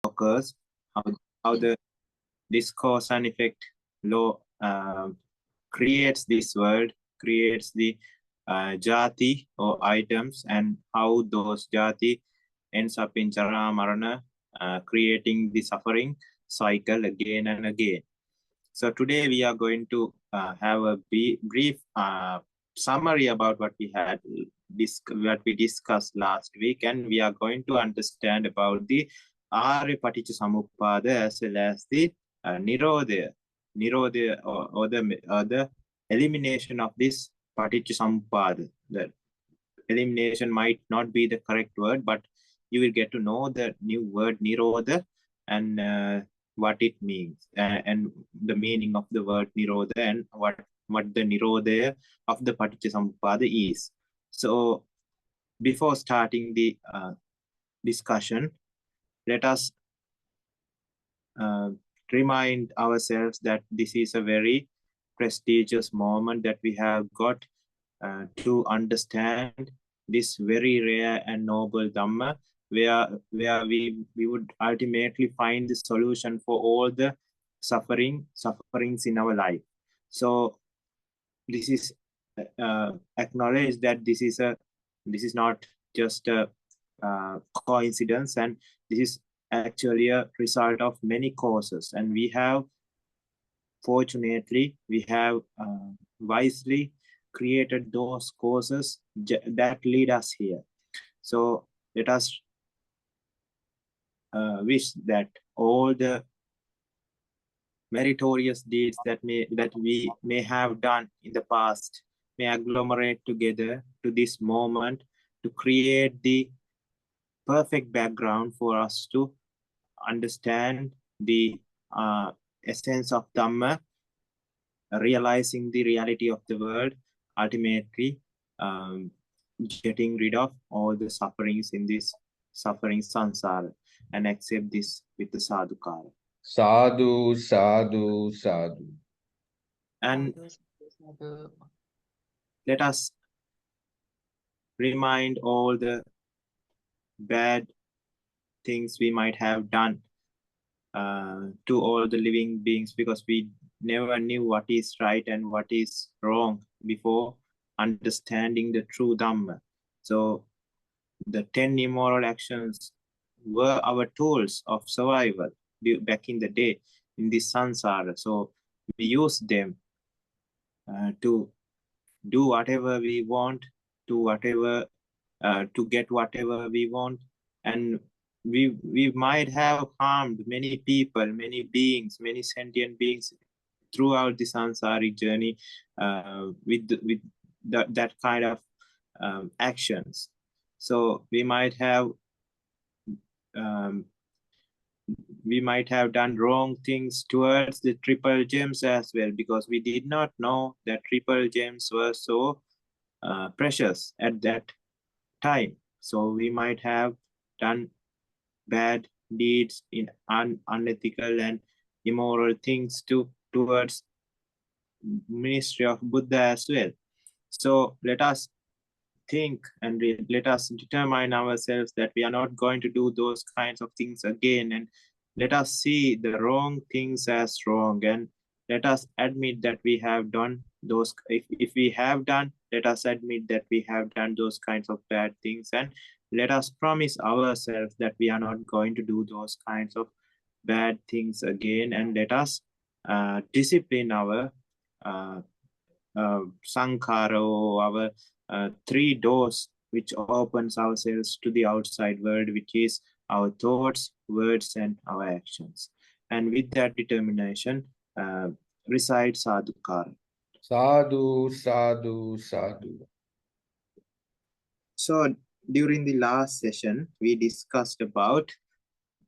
occurs, how this cause and effect law creates this world, creates the jati or items, and how those jati ends up in chara marana, creating the suffering cycle again and again. So today we are going to have a brief summary about what we discussed last week, and we are going to understand about the Paticca Samuppada as well as the Nirodha or the elimination of this Paticca Samuppada. The elimination might not be the correct word, but you will get to know the new word Nirodha and what it means and the meaning of the word Nirodha and what the Nirodha of the Paticca Samuppada is. So before starting the discussion, let us remind ourselves that this is a very prestigious moment that we have got to understand this very rare and noble Dhamma, where we would ultimately find the solution for all the sufferings in our life. So this is acknowledge that this is not just a coincidence, and this is actually a result of many causes, and we have fortunately wisely created those causes that lead us here. So let us wish that all the meritorious deeds that we may have done in the past may agglomerate together to this moment to create the perfect background for us to understand the essence of Dhamma, realizing the reality of the world, ultimately getting rid of all the sufferings in this suffering sansara, and accept this with the sadhukara. Sadhu, sadhu, sadhu. And let us remind all the bad things we might have done to all the living beings, because we never knew what is right and what is wrong before understanding the true Dhamma. So the 10 immoral actions were our tools of survival back in the day in this sansara. So we use them to do whatever we want, to get whatever we want, and we might have harmed many people, many beings, many sentient beings throughout the sansaric journey with that kind of actions. So we might have done wrong things towards the triple gems as well, because we did not know that triple gems were so precious at that time. So we might have done bad deeds in unethical and immoral things towards ministry of Buddha as well. So let us think and let us determine ourselves that we are not going to do those kinds of things again, and let us see the wrong things as wrong, and let us admit that we have done those. If we have done, let us admit that we have done those kinds of bad things, and let us promise ourselves that we are not going to do those kinds of bad things again, and let us discipline our sankhara, our 3 doors which opens ourselves to the outside world, which is our thoughts, words, and our actions. And with that determination, recite sadhukara. Sadhu, sadhu, sadhu. So during the last session, we discussed about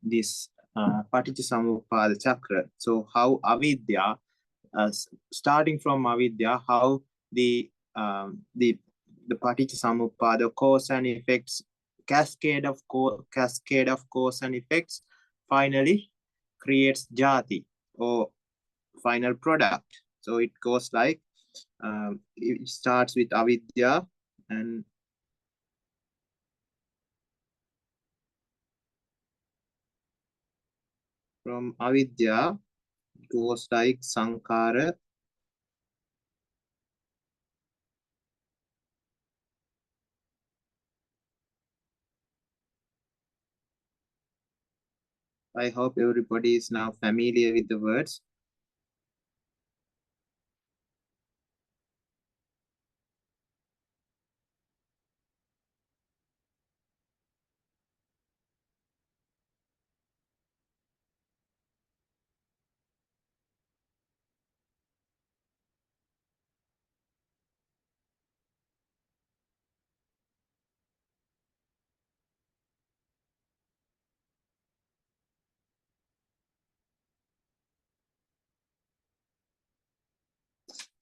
this Paticca Samuppada chakra. So how avidya, starting from avidya, how the Paticca Samuppada cause and effects, cascade of cause and effects, finally creates jati or final product. So it goes like it starts with avidya, and from avidya goes like sankhara, I hope everybody is now familiar with the words.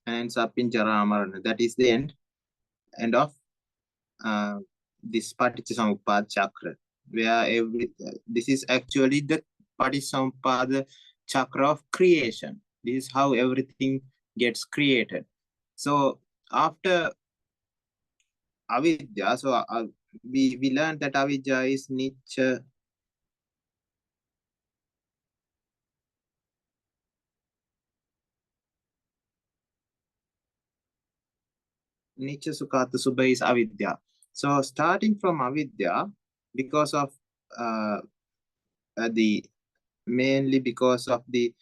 Ends up in Jara Marana. That is the end of this Paticca Samuppada chakra, where this is actually the Paticca Samuppada chakra of creation. This is how everything gets created. So after avidya, so we learned that avidya is Nicca, Sukata Subha is avidya. So starting from avidya, because of mainly because of the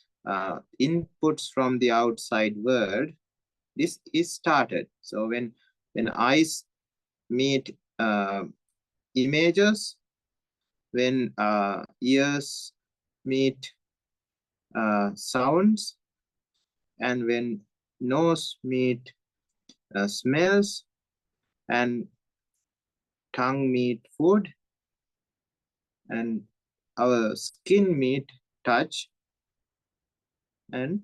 inputs from the outside world, this is started. So when eyes meet images, when ears meet sounds, and when nose meet smells, and tongue meet food, and our skin meet touch, and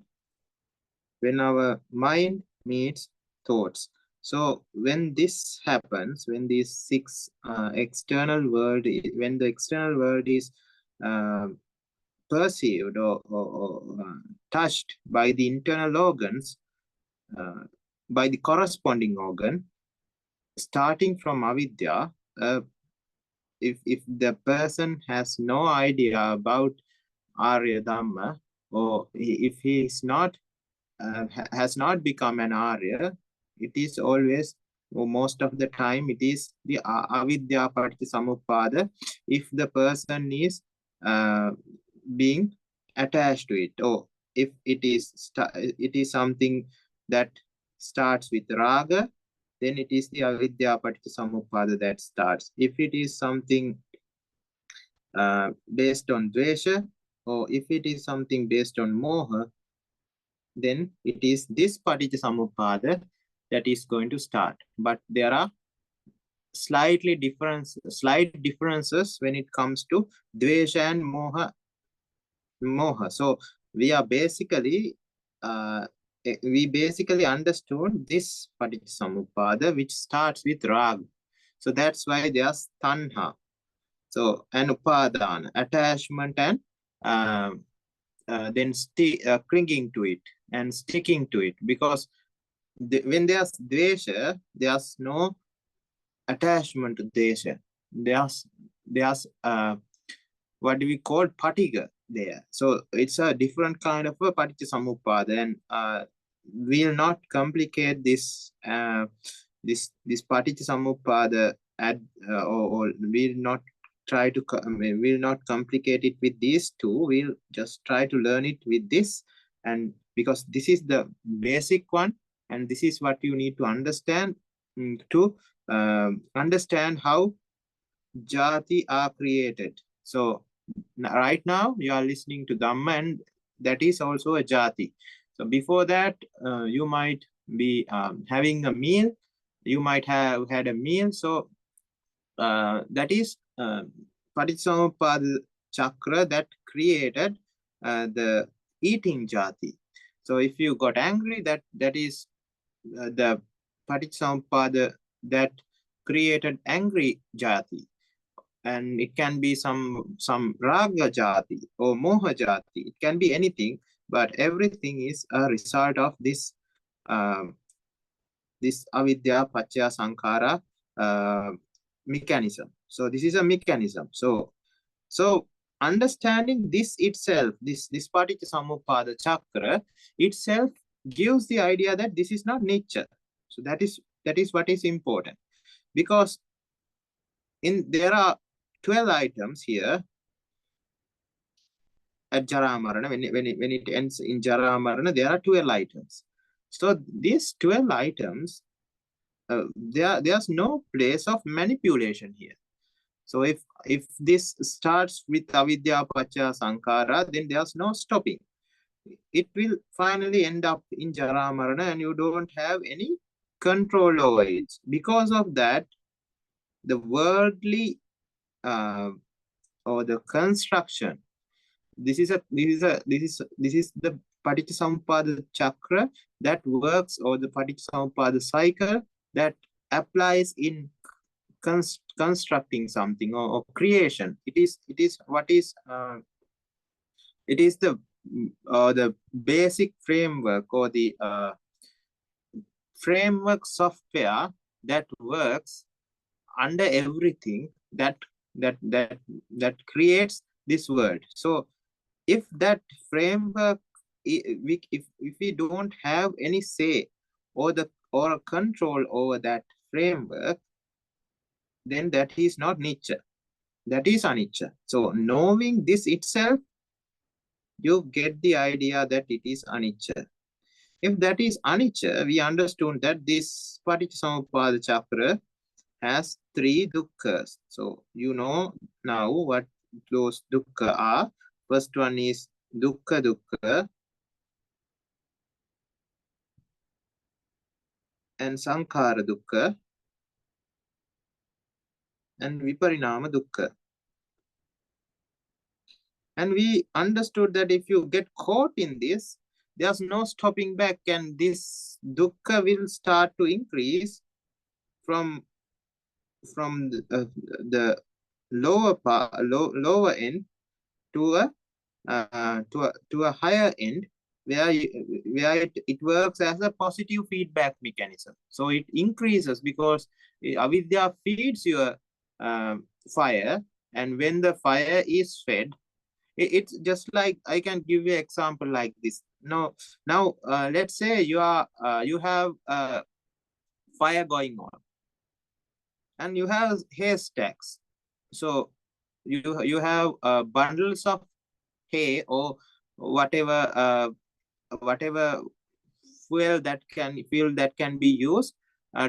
when our mind meets thoughts. So when this happens, when these six external world, when the external world is perceived or touched by the internal organs, by the corresponding organ, starting from avidya, if the person has no idea about Arya Dhamma, or if he is not has not become an Arya, it is always, or most of the time, it is the avidya Paticca Samuppada. If the person is being attached to it, or if it is something that starts with raga, then it is the avidya Paticca Samuppada that starts. If it is something based on dvesha, or if it is something based on moha, then it is this Paticca Samuppada that is going to start. But there are slight differences when it comes to dvesha and moha. So we are basically understood this Paticca Samuppada, which starts with rag. So that's why there's tanha. So and upadana, attachment, and then clinging to it and sticking to it, because when there's dvesha, there's no attachment to dvesha. There's what do we call paticca there. So it's a different kind of a Paticca Samuppada, and we'll not complicate this this Paticca Samuppada or we'll not try to we'll not complicate it with these two. We'll just try to learn it with this, and because this is the basic one, and this is what you need to understand to understand how jati are created. So right now you are listening to Dhamma, and that is also a jati. So before that, you might be having a meal. You might have had a meal. So that is Paticca Samuppada chakra that created the eating jati. So if you got angry, that is the Paticca Samuppada that created angry jati. And it can be some raga jati or moha jati. It can be anything, but everything is a result of this this avidya paccaya sankhara mechanism. So this is a mechanism. So understanding this itself, this Paticca Samuppada chakra itself gives the idea that this is not nature. So that is what is important, because there are 12 items here at Jara Marana. When it ends in Jara Marana, there are 12 items. So these 12 items, there's no place of manipulation here. So if this starts with avidya pacha sankara, then there's no stopping. It will finally end up in Jara Marana, and you don't have any control over it. Because of that, the worldly or the construction, this is the Paticca Samuppada chakra that works, or the Paticca Samuppada cycle that applies in constructing something or creation. It is the basic framework, or the framework software that works under everything that creates this world. So if that framework, if we don't have any say or control over that framework, then that is not nature. That is anicca. So knowing this itself, you get the idea that it is anicca. If that is anicca, we understood that this Paticca Samuppada chakra has 3 dukkha's. So you know now what those dukkha are. First one is dukkha and sankhara dukkha and viparinama dukkha. And we understood that if you get caught in this, there's no stopping back, and this dukkha will start to increase from the lower end to a higher end, where it works as a positive feedback mechanism. So it increases because avidya feeds your fire, and when the fire is fed, it's just like, I can give you an example like this. Now let's say you have fire going on, and you have haystacks. So you have bundles of hay or whatever fuel that can be used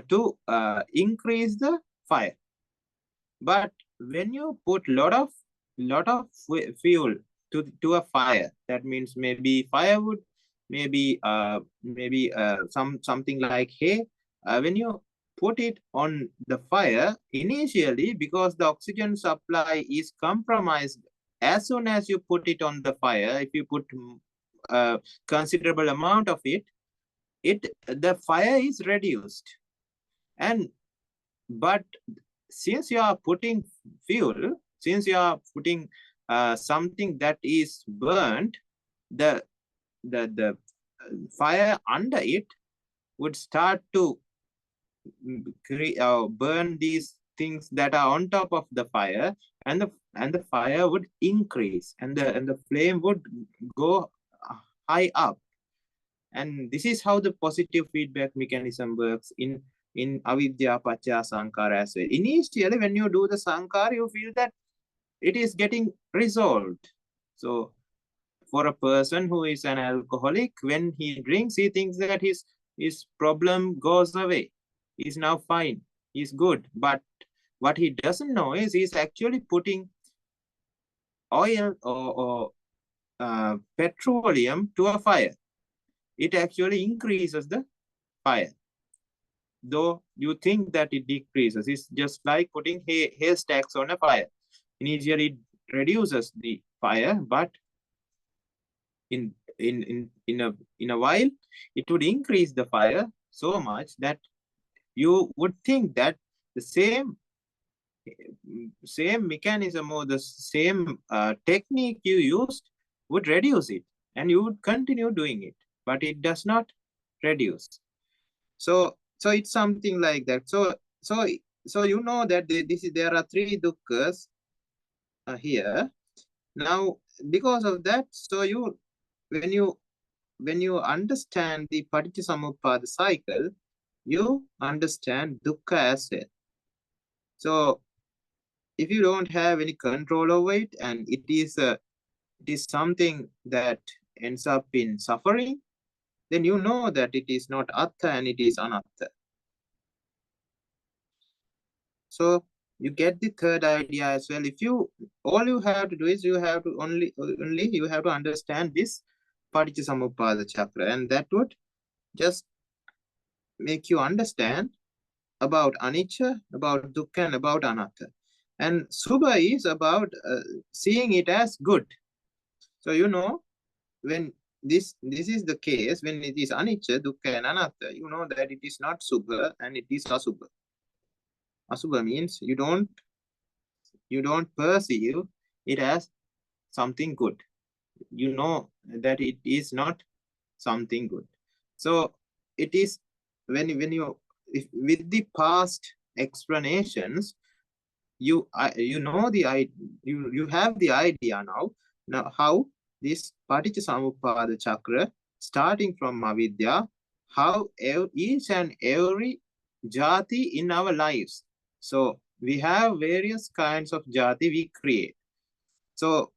to increase the fire. But when you put lot of fuel to a fire, that means maybe firewood, maybe something like hay. When you put it on the fire, initially, because the oxygen supply is compromised, as soon as you put it on the fire, if you put a considerable amount of it, the fire is reduced. But since you are putting fuel, since you are putting something that is burnt, the fire under it would start to burn these things that are on top of the fire, and the fire would increase, and the flame would go high up. And this is how the positive feedback mechanism works in avidya pacha sankara as well. Initially, when you do the sankara, you feel that it is getting resolved. So for a person who is an alcoholic, when he drinks, he thinks that his problem goes away. He's now fine. He's good. But what he doesn't know is he's actually putting oil or petroleum to a fire. It actually increases the fire. Though you think that it decreases, it's just like putting haystacks on a fire. Initially, it reduces the fire, but in a while, it would increase the fire so much that you would think that the same mechanism or the same technique you used would reduce it, and you would continue doing it, but it does not reduce. So it's something like that. So you know that there are 3 dukkhas here. Now, because of that, so when you understand the Paticca Samuppada cycle, you understand dukkha as well. So if you don't have any control over it, and it is something that ends up in suffering, then you know that it is not atta and it is anatta. So you get the third idea as well. If you, all you have to do is you have to only you have to understand this Paticca Samuppada chakra, and that would just make you understand about anicca, about dukkha, and about anatta. And subha is about seeing it as good. So you know, when this is the case, when it is anicca, dukkha, and anatta, you know that it is not subha and it is asubha. Asubha means you don't perceive it as something good. You know that it is not something good. So it is when you with the past explanations, you know you have the idea now how this Paticca Samuppada chakra, starting from avidya, how each and every jati in our lives. So we have various kinds of jati we create. So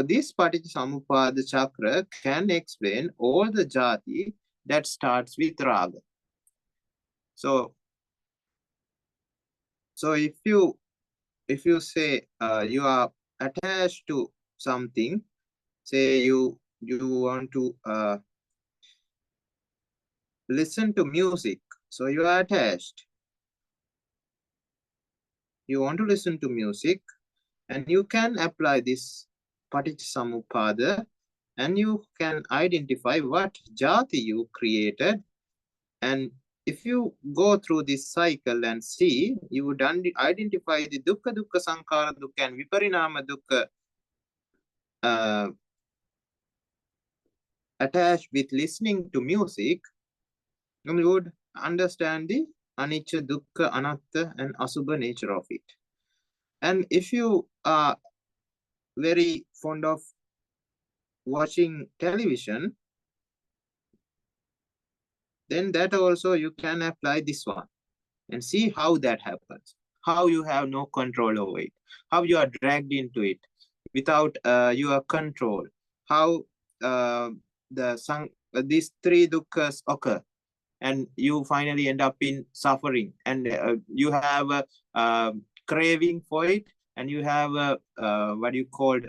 this Paticca Samuppada chakra can explain all the jati that starts with raga. So if you say you are attached to something, say you want to listen to music, so you are attached. You want to listen to music, and you can apply this Paticca Samuppada, and you can identify what jati you created. And if you go through this cycle and see, you would identify the dukkha, dukkha sankhara dukkha, and viparinama dukkha attached with listening to music, and you would understand the anicca, dukkha, anatta, and asubha nature of it. And if you are very fond of watching television, then that also you can apply this one and see how that happens, how you have no control over it, how you are dragged into it without your control, how these three dukkhas occur, and you finally end up in suffering, and you have a craving for it, and you have what you call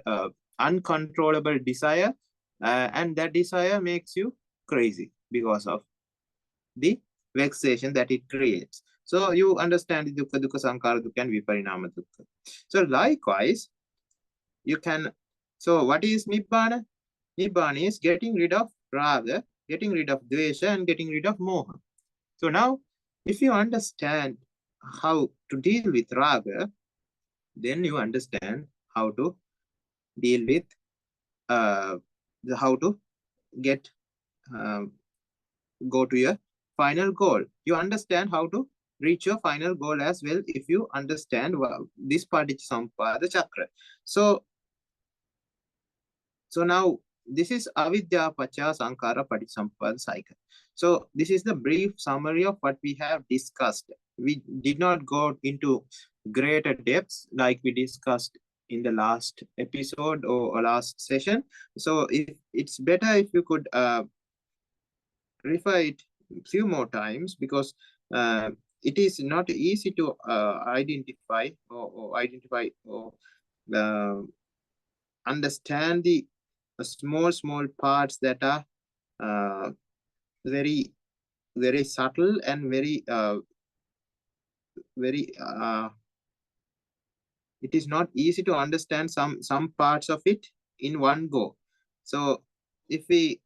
uncontrollable desire, and that desire makes you crazy because of the vexation that it creates. So you understand the dukkha, dukkha sankhara dukkha, and viparinama dukkha. So likewise, you can, so what is nibbana? Nibbana is getting rid of raga, getting rid of dvesha, and getting rid of moha. So now, if you understand how to deal with raga, then you understand how to deal with how to get go to your final goal. You understand how to reach your final goal as well if you understand this Paticca Samuppada chakra. So now this is avidya pacha sankhara Paticca Samuppada cycle. So this is the brief summary of what we have discussed. We did not go into greater depths like we discussed in the last episode or last session. So it's better if you could refer it a few more times, because it is not easy to identify or understand the small parts that are very subtle and very it is not easy to understand some parts of it in one go. So if we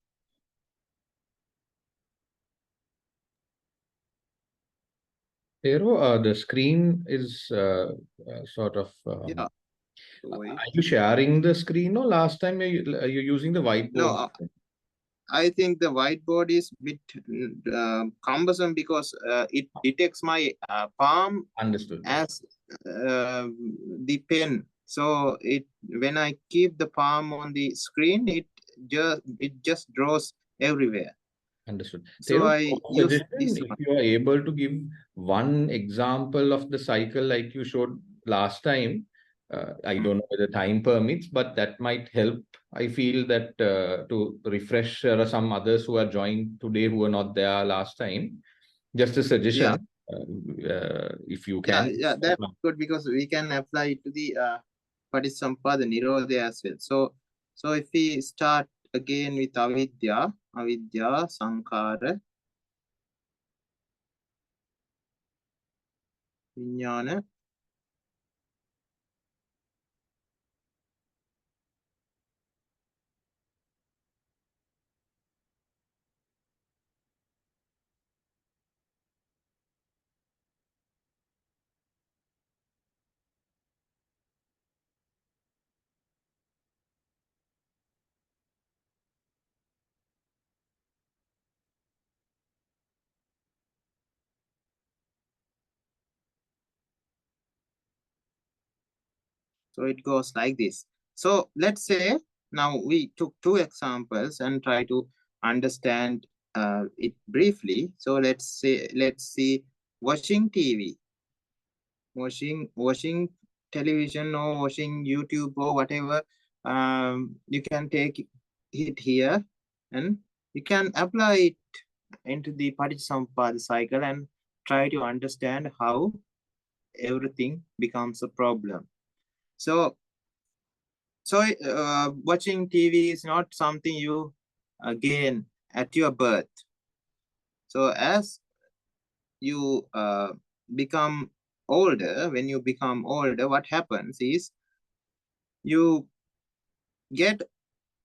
Thero, the screen is sort of. yeah. Are you sharing the screen? No, last time you're using the whiteboard. No, I think the whiteboard is a bit cumbersome because it detects my palm. Understood. As the pen. So when I keep the palm on the screen, it just draws everywhere. Understood. So Thero, I use this if one. you are able to give one example of the cycle like you showed last time, I don't know whether time permits, but that might help. I feel that to refresh some others who are joined today who were not there last time. Just a suggestion, if you can. Yeah, that's good because we can apply it to the Paticca Samuppada Nirodha as well. So if we start again with avidya, sankhara, vijnana, so it goes like this. So let's say now we took two examples and try to understand it briefly. So let's see watching TV, watching television or watching YouTube or whatever. You can take it here and you can apply it into the Paticca Samuppada cycle and try to understand how everything becomes a problem. So watching TV is not something you gain at your birth. So as you become older, when you become older, what happens is you get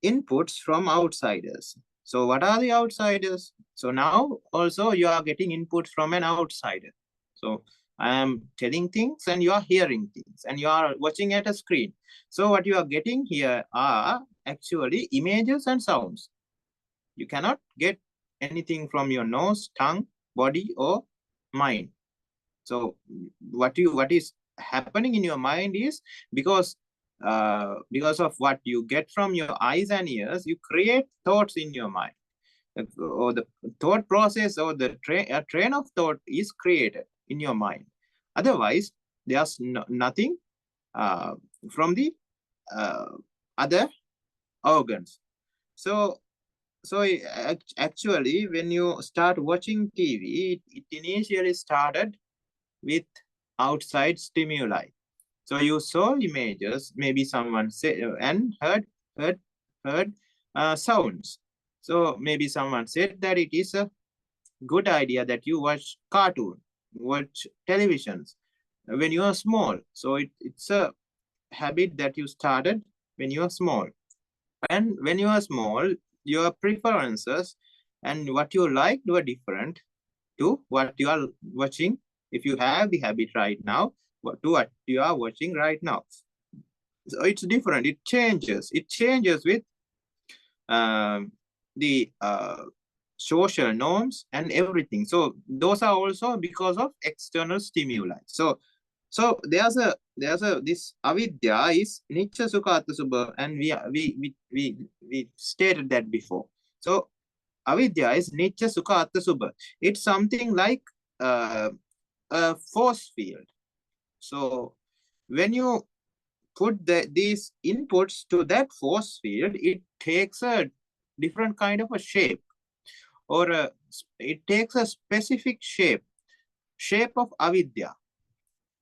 inputs from outsiders. So what are the outsiders? So now also you are getting inputs from an outsider. So I am telling things and you are hearing things and you are watching at a screen. So what you are getting here are actually images and sounds. You cannot get anything from your nose, tongue, body, or mind. So what is happening in your mind is because of what you get from your eyes and ears, you create thoughts in your mind, or the thought process or the train of thought is created in your mind. Otherwise, there's nothing from the other organs. So actually, when you start watching TV, it initially started with outside stimuli. So you saw images, maybe someone said and heard sounds. So maybe someone said that it is a good idea that you watch cartoon, watch televisions when you are small. So it's a habit that you started when you are small. And when you are small, your preferences and what you liked were different to what you are watching. If you have the habit right now, to what you are watching right now. So it's different. It changes. It changes with the social norms and everything. So those are also because of external stimuli. So there's a this avidya is nicca sukha atta subha, and we stated that before. So avidya is nicca sukha atta subha. It's something like a force field. So when you put these inputs to that force field, it takes a different kind of a shape, or it takes a specific shape of avidya.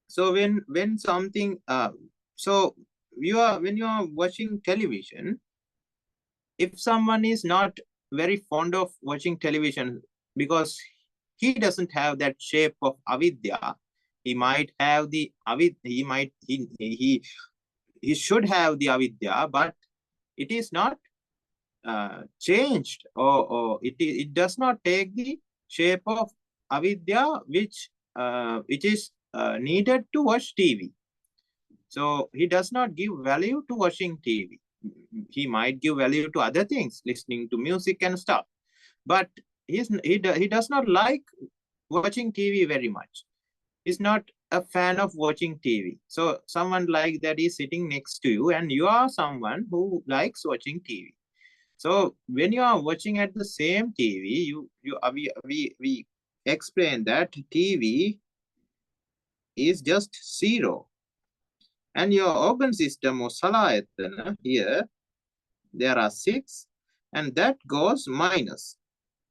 So when something so when you are watching television, if someone is not very fond of watching television because he doesn't have that shape of avidya, he might have the avidya, he should have the avidya, but it is not changed, or it does not take the shape of avidya which it is needed to watch TV. So he does not give value to watching TV. He might give value to other things, listening to music and stuff, but he does not like watching TV very much. He's not a fan of watching TV. So someone like that is sitting next to you, and you are someone who likes watching TV. So when you are watching at the same TV, we explain that TV is just zero. And your organ system or salayatana here, there are 6, and that goes minus.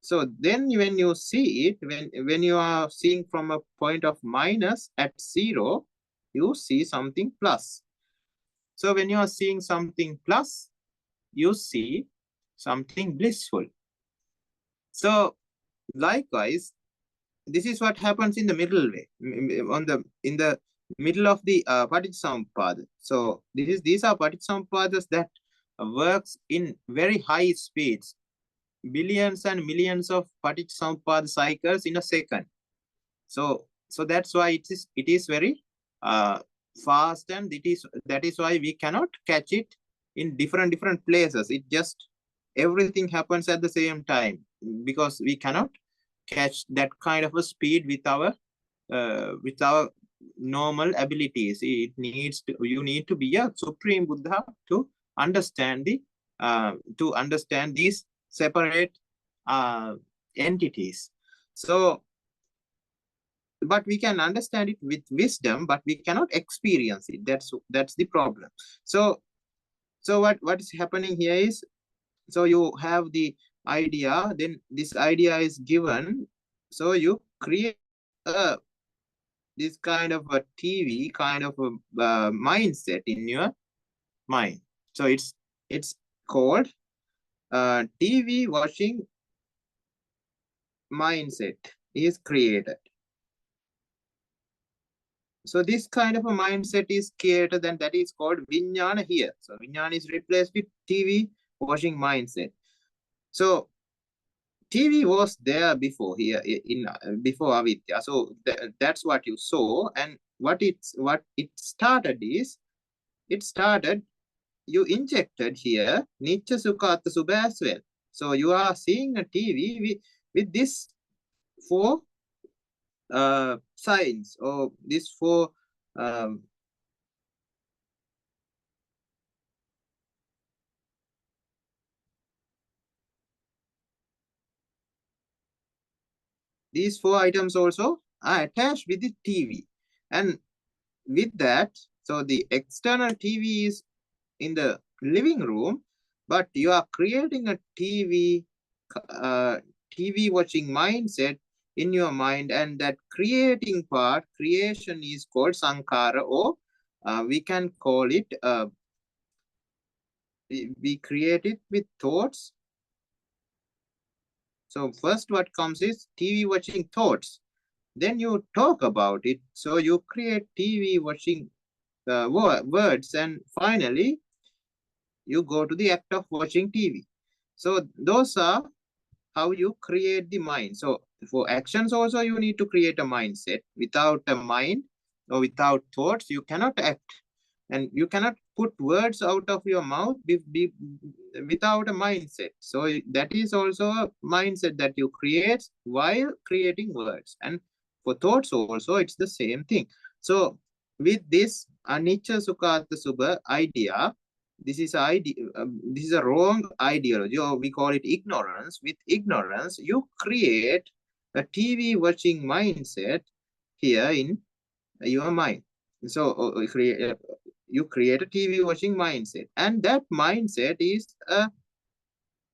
So then when you see it, when you are seeing from a point of minus at 0, you see something plus. So when you are seeing something plus, you see something blissful. So likewise, this is what happens in the middle way, in the middle of the Paticca Samuppada. So these are Paticca Samupadas that works in very high speeds, billions and millions of Paticca Samuppada cycles in a second. So that's why it is very fast, and that is why we cannot catch it in different places. It just everything happens at the same time, because we cannot catch that kind of a speed with our normal abilities. You need to be a supreme Buddha to understand these separate entities. So, but we can understand it with wisdom, but we cannot experience it. That's the problem. So what is happening here is, so you have the idea, then this idea is given, so you create this kind of a TV kind of a mindset in your mind. So it's called TV watching mindset is created. So this kind of a mindset is created, and that is called Vijnana here. So Vijnana is replaced with TV watching mindset. So TV was there before here before avidya. So that's what you saw, and what it started is, you injected here Nitya Sukha Atta Subha as well. So you are seeing a TV with this 4 signs, or this 4 these 4 items also are attached with the TV. And with that, so the external TV is in the living room, but you are creating a TV watching mindset in your mind, and that creation is called sankhara, or we can call it, we create it with thoughts. So first what comes is TV watching thoughts. Then you talk about it. So you create TV watching words, and finally you go to the act of watching TV. So those are how you create the mind. So for actions also, you need to create a mindset. Without a mind or without thoughts, you cannot act. And you cannot put words out of your mouth without a mindset. So that is also a mindset that you create while creating words. And for thoughts also, it's the same thing. So with this anicca sukha atta subha idea, this is a wrong ideology, or we call it ignorance. With ignorance, you create a TV watching mindset here in your mind. So you create a TV watching mindset, and that mindset is a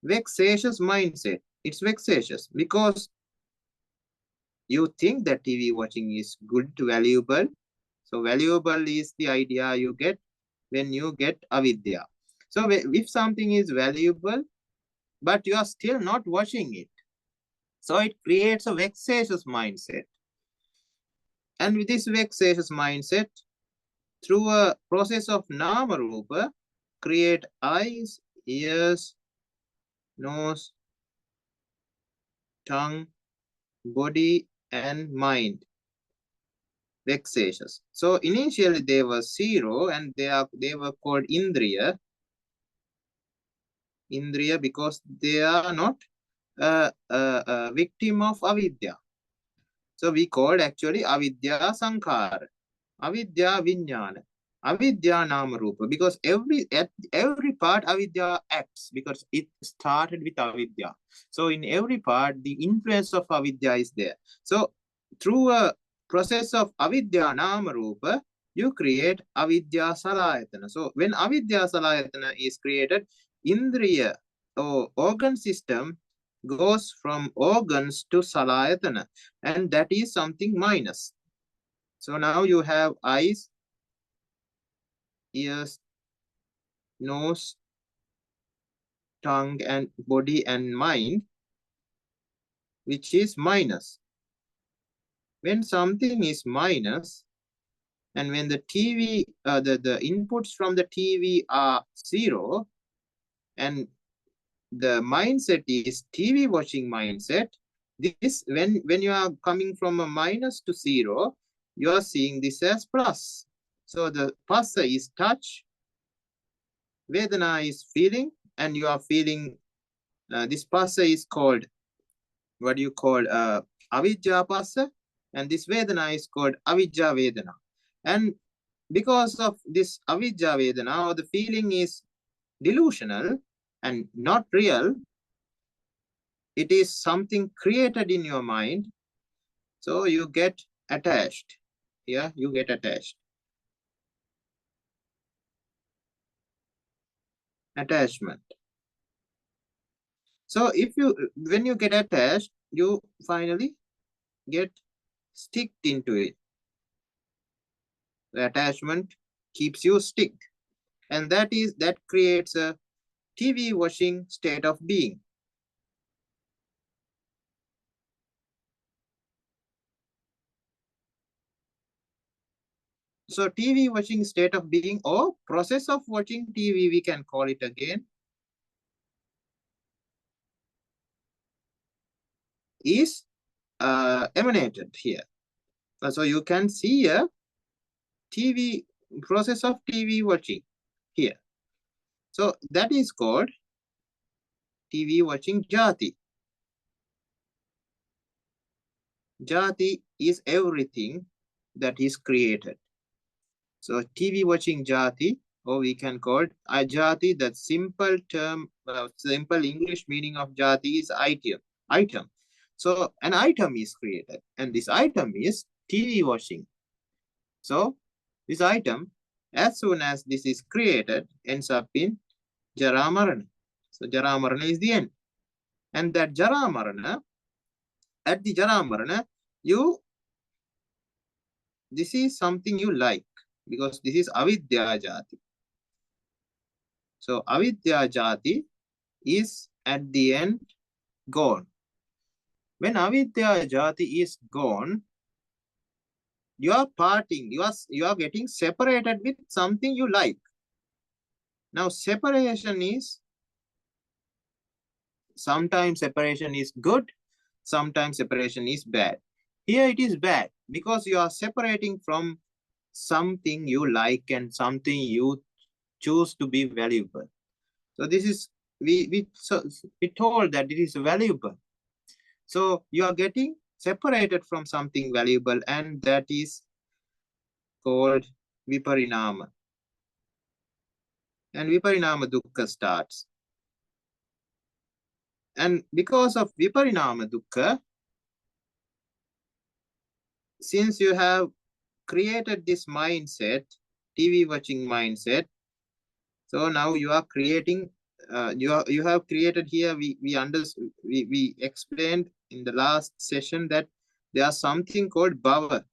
vexatious mindset. It's vexatious because you think that TV watching is good, valuable. So valuable is the idea you get when you get avidya. So if something is valuable, but you are still not watching it, so it creates a vexatious mindset. And with this vexatious mindset, through a process of nama rupa, create eyes, ears, nose, tongue, body, and mind. Vexatious. So initially they were 0, and they were called indriya. Indriya because they are not a victim of avidya. So we called actually avidya sankhara, avidya vijnana, avidya nama rupa, because at every part avidya acts because it started with avidya. So in every part the influence of avidya is there. So through a process of avidya nama rupa, you create avidya salayatana. So when avidya salayatana is created, indriya or organ system goes from organs to salayatana, and that is something minus. So now you have eyes, ears, nose, tongue, and body and mind, which is minus. When something is minus, and when the TV, the inputs from the TV are 0, and the mindset is TV watching mindset, this when you are coming from a minus to 0, you are seeing this as plus. So the passa is touch, vedana is feeling, and you are feeling, this passa is called, what do you call, avijja passa, and this vedana is called avijja vedana. And because of this avijja vedana, or the feeling is delusional and not real, it is something created in your mind, so you get attached. Yeah, you get attached. Attachment. So when you get attached, you finally get sticked into it. The attachment keeps you sticked, and that creates a TV watching state of being. So TV watching state of being, or process of watching TV, we can call it again, is emanated here. So you can see a TV process of TV watching here. So that is called TV watching jati. Jati is everything that is created. So TV watching jati, or we can call it ajati. That simple term, simple English meaning of jati is item. So an item is created, and this item is TV watching. So this item, as soon as this is created, ends up in jara marana. So jara marana is the end, and that jara marana, at the jara marana, this is something you like, because this is avidya jati. So avidya jati is at the end gone. When avidya jati is gone, you are parting, you are getting separated with something you like. Now separation is, sometimes separation is good, sometimes separation is bad. Here it is bad, because you are separating from something you like and something you choose to be valuable. So this is, we told that it is valuable. So you are getting separated from something valuable, and that is called viparinama. And viparinama dukkha starts. And because of viparinama dukkha, since you have created this mindset, TV watching mindset, so now you are creating, you have created here, we explained in the last session that there's something called bhava,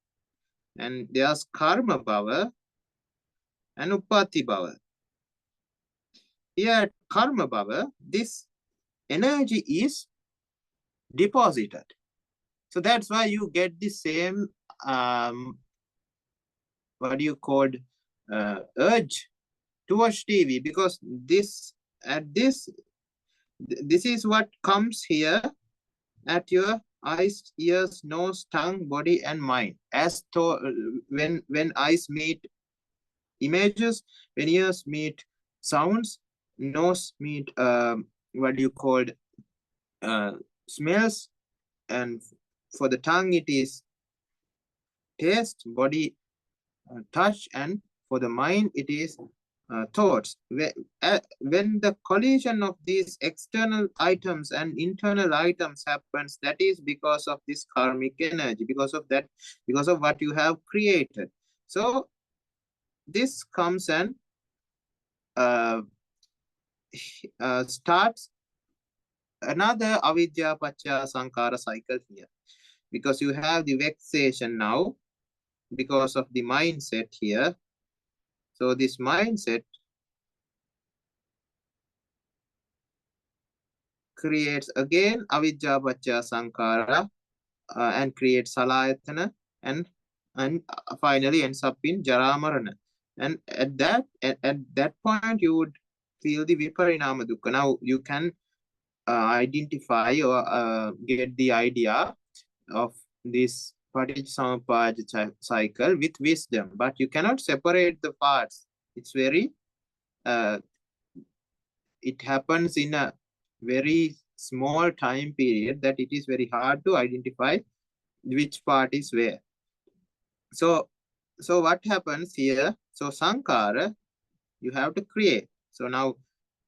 and there's karma bhava and upati bhava. Here at karma bhava, this energy is deposited. So that's why you get the same, what do you call, urge to watch TV, because this is what comes here at your eyes, ears, nose, tongue, body, and mind. As to when eyes meet images, when ears meet sounds, nose meet what do you call, smells, and for the tongue it is taste, body touch, and for the mind it is thoughts. When the collision of these external items and internal items happens, that is because of this karmic energy, because of what you have created. So this comes and starts another avidya pacha sankara cycle here, because you have the vexation now because of the mindset here. So this mindset creates again avidya pacha sankara and creates salayatana, and finally ends up in jara marana. And at that point you would feel the viparinama dukkha. Now you can identify or get the idea of this Paticca Samuppada cycle with wisdom, but you cannot separate the parts. It's very it happens in a very small time period that it is very hard to identify which part is where. So what happens here? So sankara, you have to create. So now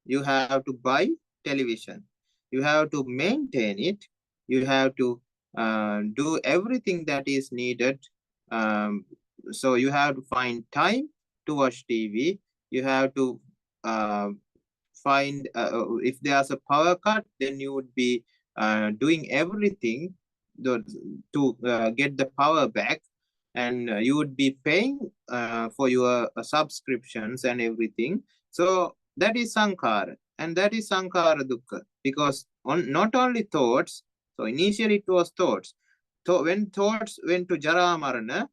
you have to buy television. You have to maintain it. You have to do everything that is needed. So you have to find time to watch TV. You have to find if there's a power cut, then you would be doing everything to get the power back, and you would be paying for your subscriptions and everything. So that is sankara, and that is sankara dukkha, because not only thoughts. So initially it was thoughts. So when thoughts went to jara marana,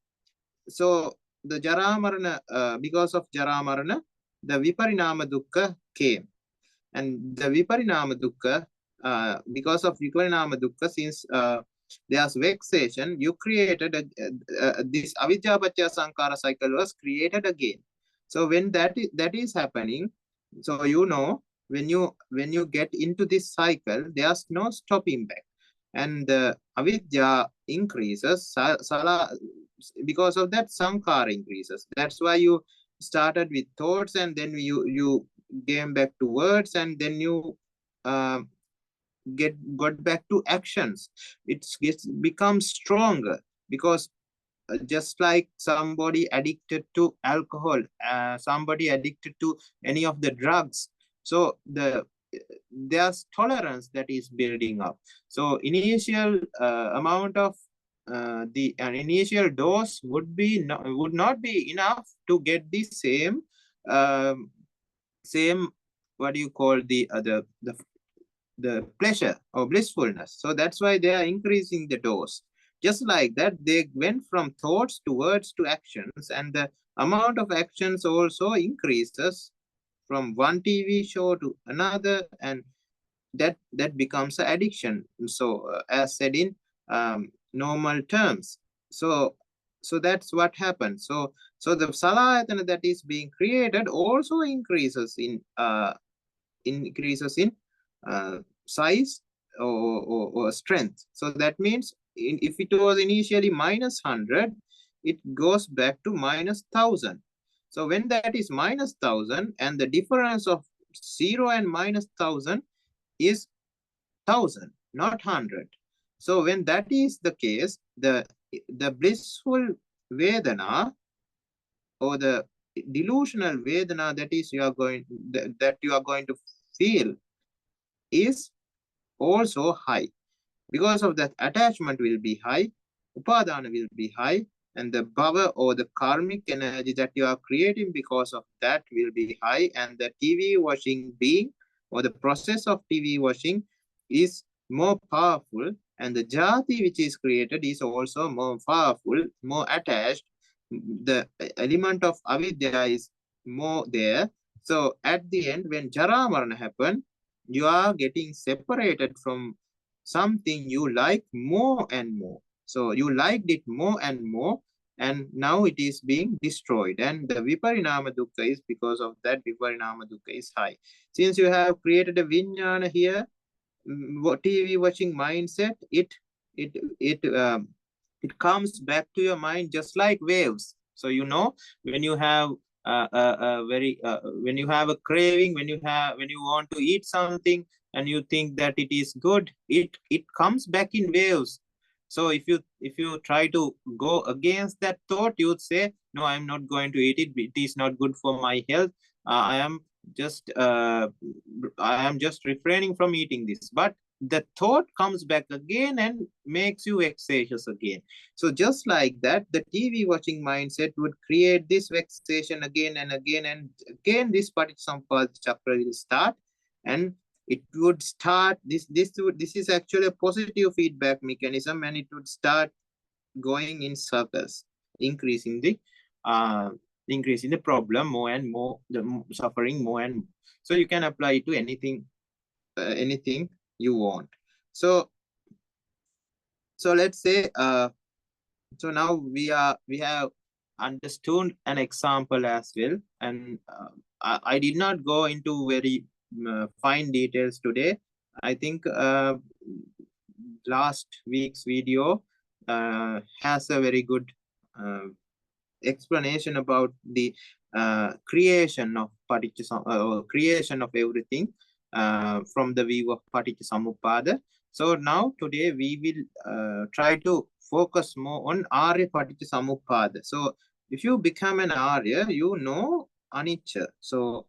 so the jara marana, because of jara marana, the viparinama dukkha came. And the viparinama dukkha, because of viparinama dukkha, since there's vexation, you created this avidya pacha sankara cycle was created again. So when that is happening, so you know, when you get into this cycle, there's no stopping back, and the avidya increases, because of that sankara increases. That's why you started with thoughts, and then you came back to words, and then you got back to actions. It becomes stronger, because just like somebody addicted to alcohol, somebody addicted to any of the drugs, so there's tolerance that is building up. So initial amount of the initial dose would not be enough to get the same what do you call the pleasure or blissfulness. So that's why they are increasing the dose. Just like that, they went from thoughts to words to actions, and the amount of actions also increases from one TV show to another, and that becomes an addiction. So as said in normal terms. So that's what happens. So the salayatana that is being created also increases in size or strength. So that means if it was initially -100, it goes back to -1000. So when that is -1000, and the difference of 0 and -1000 is 1000, not 100. So when that is the case, the blissful Vedana or the delusional Vedana that you are going to feel is also high. Because of that, attachment will be high, upadana will be high, and the bhava or the karmic energy that you are creating because of that will be high, and the TV watching being or the process of TV watching is more powerful, and the jati which is created is also more powerful, more attached. The element of avidya is more there. So at the end, when jara marana happen, you are getting separated from something you like more and more. So you liked it more and more, and now it is being destroyed. And the viparinama dukkha is because of that viparinama dukkha is high. Since you have created a vijnana here, TV watching mindset, it it comes back to your mind just like waves. So you know, when you have when you have a craving, when you want to eat something and you think that it is good, it comes back in waves. So if you try to go against that thought, you would say, no, I'm not going to eat it. It is not good for my health. I am just refraining from eating this. But the thought comes back again and makes you vexatious again. So just like that, the TV watching mindset would create this vexation again and again, and again this Paticca Samuppada chakra will start, and it would start this is actually a positive feedback mechanism, and it would start going in circles, increasing the problem more and more, the suffering more and more. So you can apply it to anything you want. So let's say so now we have understood an example as well, and I did not go into very fine details today. I think last week's video has a very good explanation about the creation of creation of everything from the view of Paticca Samuppada. So now today we will try to focus more on Arya Paticca Samuppada. So if you become an Arya, you know anicca. So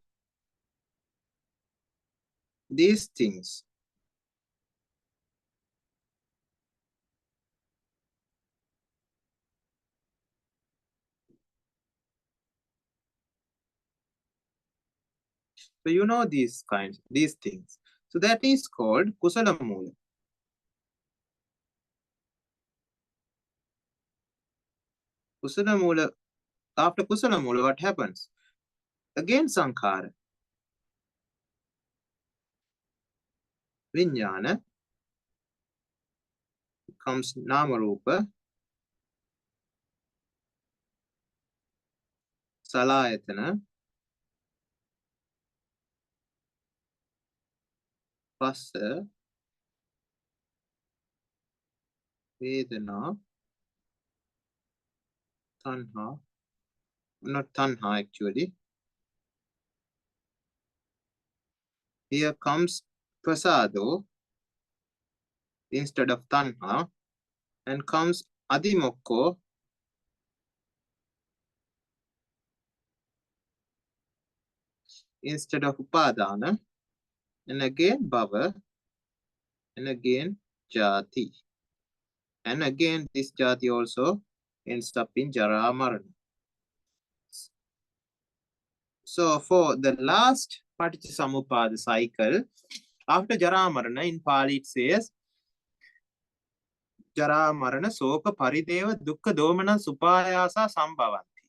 these things. So you know these things. So that is called Kusala Mula. Kusala Mula. After Kusala Mula, what happens? Again Sankhara. Vijnana. Comes Nama Rupa. Salayatana. Passa. Vedana. Tanha. Not Tanha actually. Here comes Prasado instead of Tanha, and comes Adimokko instead of Upadana, and again Bhava, and again Jati. And again this Jati also ends up in Jara Marana. So for the last Paticca Samuppada cycle, after Jara Marana, in Pali it says, Jara Marana Soka Parideva Dukkha Domana Supayasa Sambhavanti.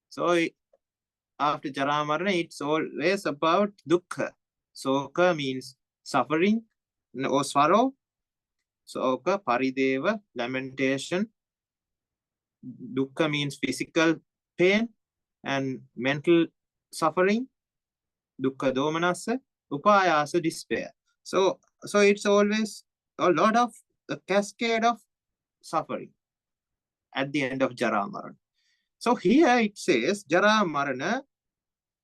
So after Jara Marana, it's always about Dukkha. Soka means suffering or sorrow. Soka Parideva, lamentation. Dukkha means physical pain and mental suffering. Dukkha Domanasa, Upayasa, despair. So it's always a lot of a cascade of suffering at the end of Jara Marana. So here it says Jara Marana,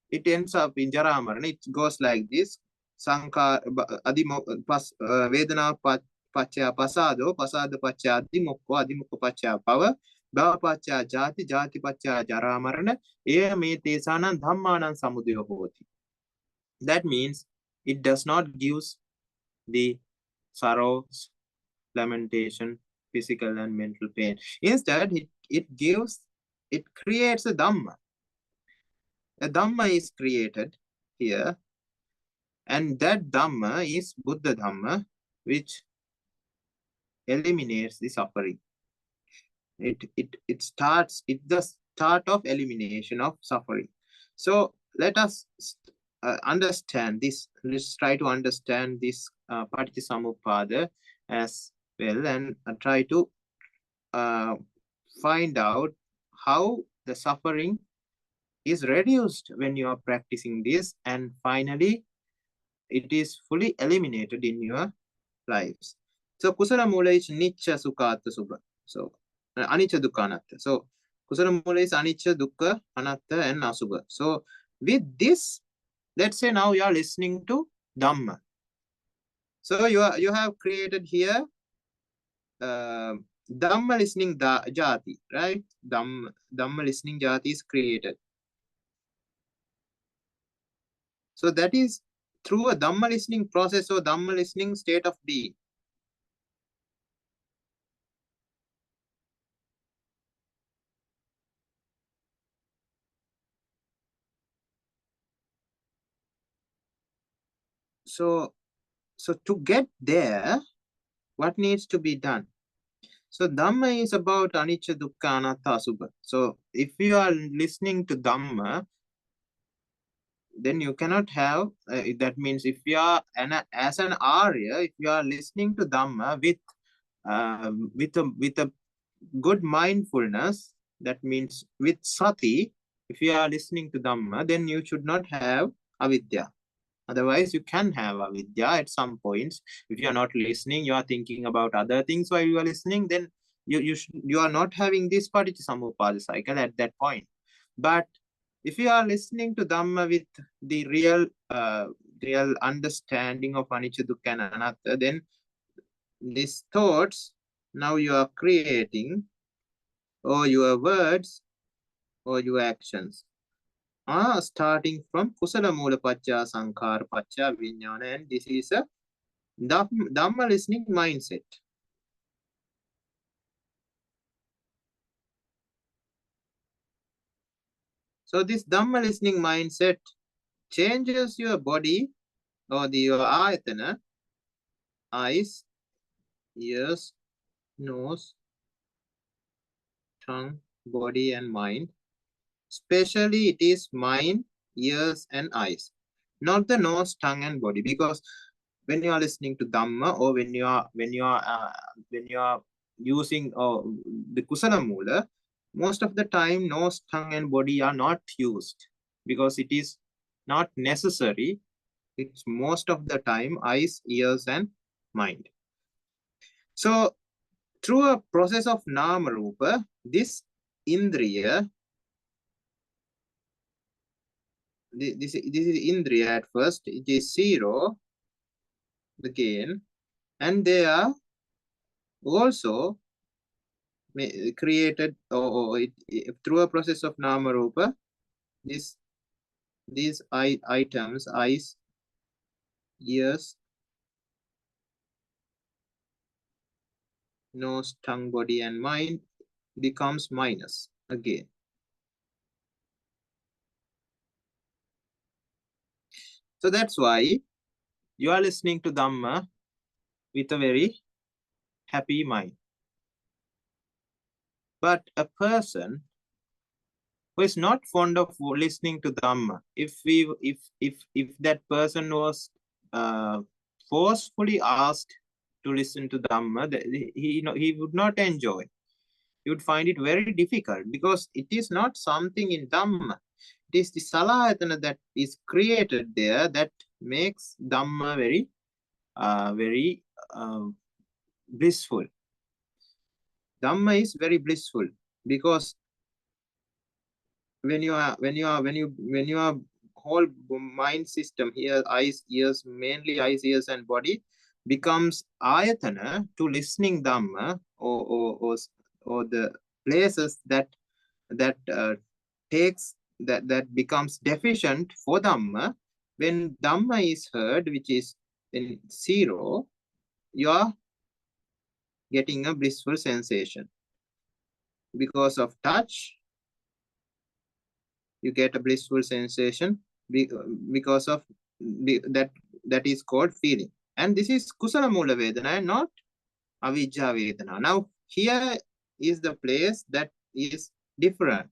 it ends up in Jara Marana, it goes like this. Sankar Vedana Pacha Pasado, Pasado Pacha Adimokko, Adimokko Pacha Bhava, Bhava Pacha Jati, Jati Pacha Jara Marana, Ea Me Tesanan Dhammanan Samudaya Hoti. That means it does not give the sorrows, lamentation, physical and mental pain. Instead, it creates a Dhamma. A Dhamma is created here, and that Dhamma is Buddha Dhamma, which eliminates the suffering. It's the start of elimination of suffering. So let us understand this. Let's try to understand this Paticca Samuppada as well, and try to find out how the suffering is reduced when you are practicing this, and finally it is fully eliminated in your lives. So Kusala Mula is Nicca Sukata Subha. So Anicca, Dukkha, Anatta. So Kusala Mula is Anicca, Dukkha, Anatta, and Asubha. So with this, let's say now you are listening to Dhamma. So you have created here Dhamma listening jati, right? Dhamma listening jati is created. So that is through a Dhamma listening process or Dhamma listening state of being. So to get there, what needs to be done? So Dhamma is about Anicca, Dukkha, Anatta, Asubha. So if you are listening to Dhamma, then you cannot have, that means if you are, as an Arya, if you are listening to Dhamma with a good mindfulness, that means with sati, if you are listening to Dhamma, then you should not have avidya. Otherwise, you can have avidya at some points. If you are not listening, you are thinking about other things while you are listening, then you are not having this Paticca Samuppada cycle at that point. But if you are listening to Dhamma with the real understanding of Anicca, Dukkha, and Anatta, then these thoughts now you are creating, or your words or your actions are starting from Kusala Mula Pacca Sankhara Pacca Vijnana, and this is a Dhamma listening mindset. So this Dhamma listening mindset changes your body or your ayatana, eyes, ears, nose, tongue, body, and mind. Especially it is mind, ears, and eyes, not the nose, tongue, and body, because when you are listening to Dhamma, or when you are using the Kusala Mula, most of the time nose, tongue, and body are not used because it is not necessary. It's most of the time eyes, ears, and mind. So through a process of Nama Rupa, this Indriya, this is Indriya at first, it is 0 again, and they are also created through a process of Nama Rupa. These items, eyes, ears, nose, tongue, body, and mind, becomes minus again. So that's why you are listening to Dhamma with a very happy mind. But a person who is not fond of listening to Dhamma, if that person was forcefully asked to listen to Dhamma, he would not enjoy. He would find it very difficult because it is not something in Dhamma. It is the salayatana that is created there that makes Dhamma very blissful. Dhamma is very blissful because when your whole mind system here, eyes, ears, mainly eyes, ears, and body, becomes ayatana to listening Dhamma, or the places that becomes deficient for Dhamma. When Dhamma is heard, which is in 0, you are getting a blissful sensation. Because of touch, you get a blissful sensation because of that is called feeling. And this is Kusala Mula Vedana and not Avijja Vedana. Now, here is the place that is different.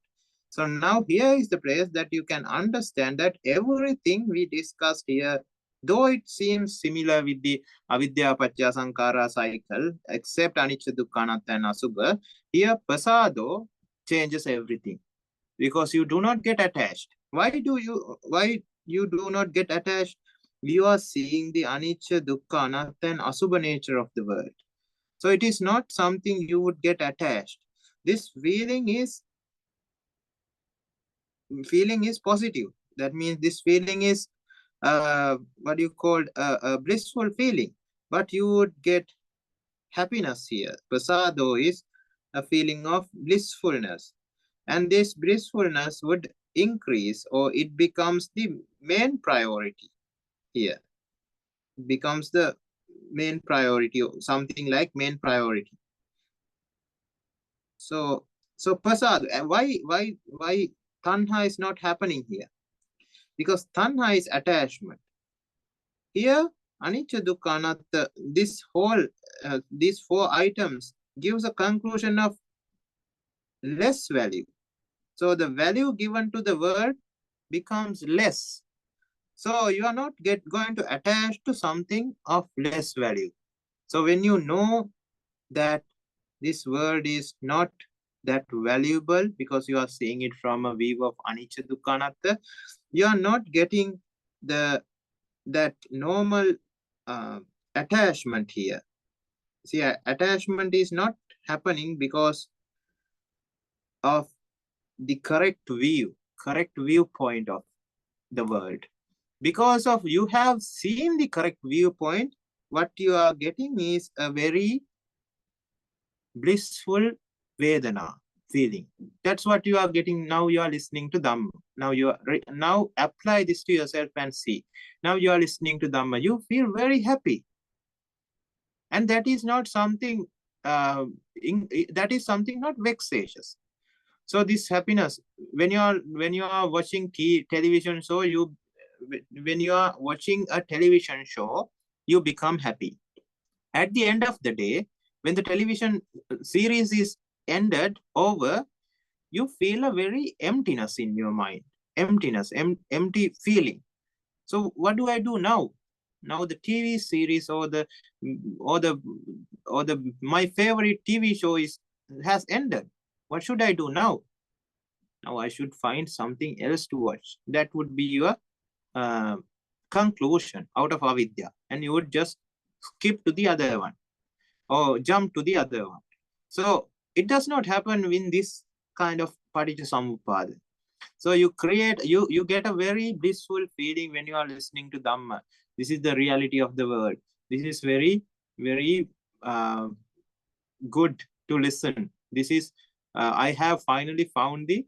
So now here is the place that you can understand that everything we discussed here, though it seems similar with the Avidya Pacca Sankhara cycle, except Anicca, Dukkha, Anatta, and Asubha, here Pasado changes everything because you do not get attached. Why you do not get attached? You are seeing the Anicca, Dukkha, Anatta, and Asubha nature of the world. So it is not something you would get attached. this feeling is positive. That means this feeling is what you call a blissful feeling, but you would get happiness here. Pasado is a feeling of blissfulness, and this blissfulness would increase, or it becomes the main priority here. It becomes the main priority, or something like main priority. So pasad, why tanha is not happening here? Because tanha is attachment. Here, anicca, dukkha, anatta, this whole these four items gives a conclusion of less value. So the value given to the word becomes less. So you are not going to attach to something of less value. So when you know that this word is not that valuable because you are seeing it from a view of anicca, dukkha, anatta, you are not getting that normal attachment here. See, attachment is not happening because of the correct viewpoint of the world. Because of you have seen the correct viewpoint, what you are getting is a very blissful Vedana feeling. That's what you are getting. Now you are listening to Dhamma. Now apply this to yourself and see. Now you are listening to Dhamma. You feel very happy. And that is not something, that is something not vexatious. So this happiness, when you are watching television show, when you are watching a television show, you become happy. At the end of the day, when the television series is ended over, you feel a very emptiness in your mind, empty feeling. So what do I do now? Now the TV series or my favorite TV show has ended. What should I do now? Now I should find something else to watch. That would be your conclusion out of avidya, and you would just skip to the other one or jump to the other one. So it does not happen in this kind of Paticca Samuppada. So you get a very blissful feeling when you are listening to Dhamma. This is the reality of the world. This is very, very good to listen. This is, I have finally found the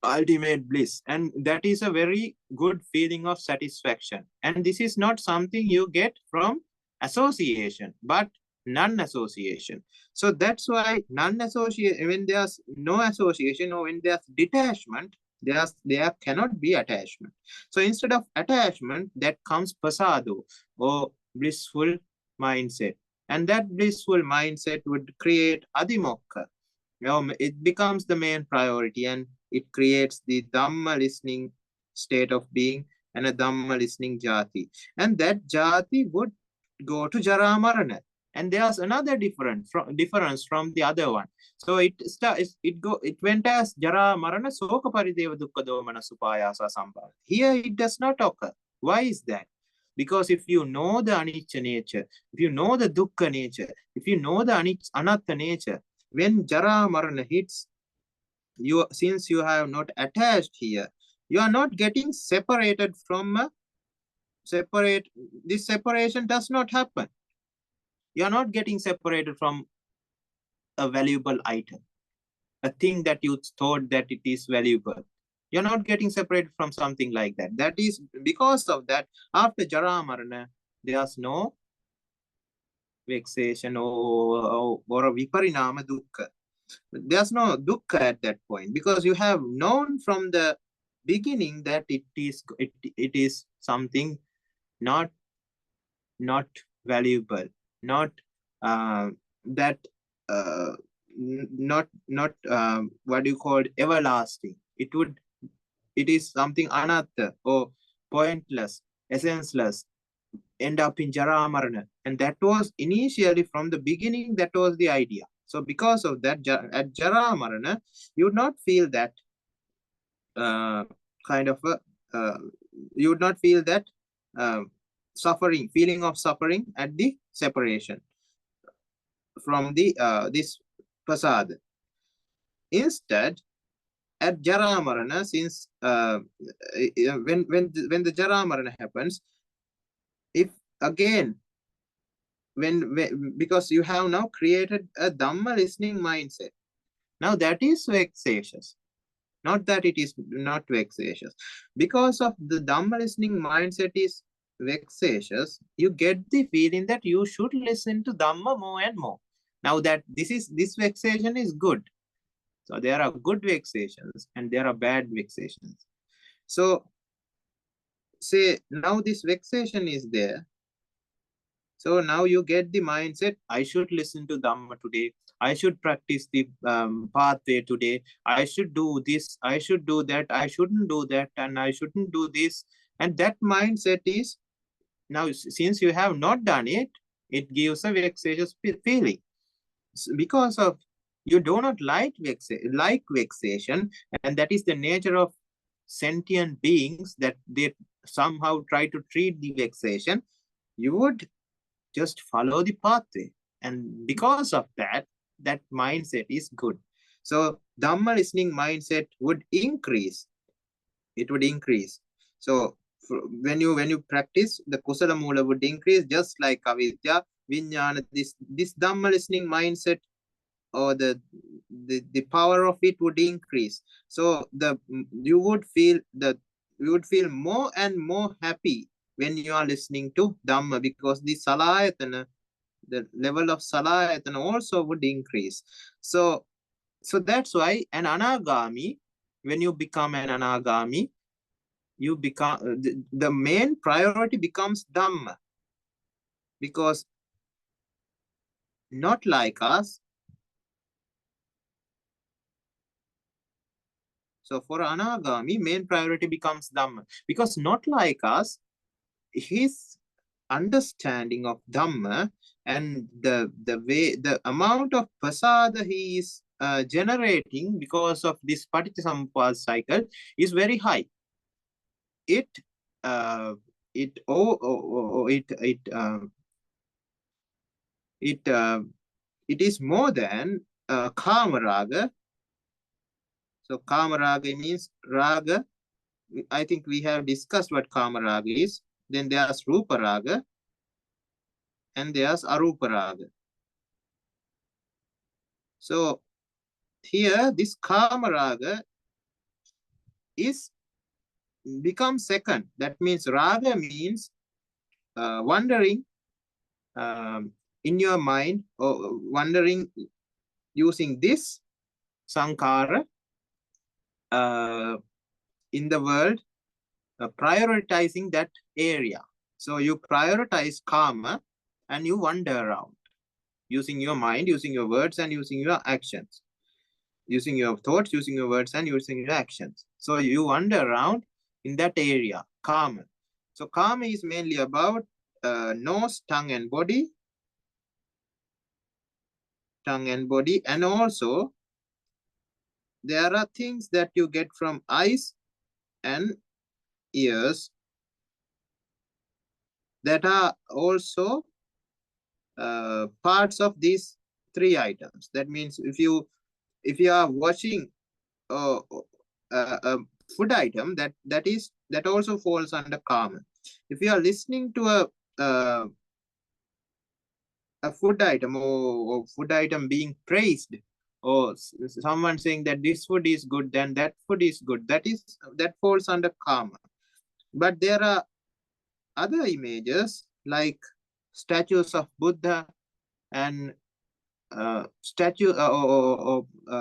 ultimate bliss, and that is a very good feeling of satisfaction. And this is not something you get from association, but non-association. So that's why non-association, when there's no association or when there's detachment, there cannot be attachment. So instead of attachment, that comes pasado, or blissful mindset. And that blissful mindset would create adimokha. It becomes the main priority, and it creates the Dhamma listening state of being and a Dhamma listening jati. And that jati would go to Jara Marana. And there's another difference from the other one. So it went as Jara Marana Soka Parideva Dukkha Domana Supayasa Sambhala. Here it does not occur. Why is that? Because if you know the anicca nature, if you know the dukkha nature, if you know the anatta nature, when Jara Marana hits, since you have not attached here, you are not getting separated from this separation does not happen. You are not getting separated from a valuable item, a thing that you thought that it is valuable. You're not getting separated from something like that. That is because of that, after Jara Marana, there's no vexation or a viparinama dukkha. There's no dukkha at that point, because you have known from the beginning that it is something not valuable, not what you call everlasting. It is something anatta or pointless, essenceless, end up in Jara Marana. And that was initially from the beginning, that was the idea. So because of that, at Jara Marana, you would not feel that you would not feel that feeling of suffering at the separation from the this pasad. Instead, at Jara Marana, since when the Jara Marana happens, if again because you have now created a Dhamma listening mindset, now that is vexatious. Not that it is not vexatious. Because of the Dhamma listening mindset is vexatious, you get the feeling that you should listen to Dhamma more and more. Now that this vexation is good. So there are good vexations and there are bad vexations. So say now this vexation is there. So now you get the mindset, I should listen to Dhamma today. I should practice the pathway today. I should do this. I should do that. I shouldn't do that. And I shouldn't do this. And that mindset is, now since you have not done it, it gives a vexatious feeling. Because of you do not like vexation, and that is the nature of sentient beings, that they somehow try to treat the vexation, you would just follow the pathway. And because of that, that mindset is good. So Dhamma listening mindset would increase. It would increase. So when you practice, the Kusala Mula would increase, just like Avidya, Vijnana, this Dhamma listening mindset, or the power of it would increase. So you would feel more and more happy when you are listening to Dhamma, because the Salayatana, the level of Salayatana also would increase. So that's why an Anagami, when you become an Anagami, you become the main priority becomes Dhamma, because not like us. So for Anagami, main priority becomes Dhamma, because not like us, his understanding of Dhamma and the amount of pasada he is generating because of this Paticca Samuppada cycle is very high. It is more than Kama Raga. So Kama Raga means Raga. I think we have discussed what Kama Raga is. Then there's Rupa Raga and there's Arupa Raga. So here this Kama Raga becomes second. That means Raga means wandering in your mind, or wandering using this Sankara in the world, prioritizing that area. So you prioritize karma and you wander around using your mind, using your words, and using your actions, using your thoughts, using your words, and using your actions. So you wander around in that area, karma. So karma is mainly about nose, tongue, and body. And also there are things that you get from eyes and ears that are also parts of these three items. That means if you are watching a food item, that also falls under karma. If you are listening to a food item, or food item being praised, or someone saying that this food is good, then that food is good, that falls under karma. But there are other images like statues of Buddha and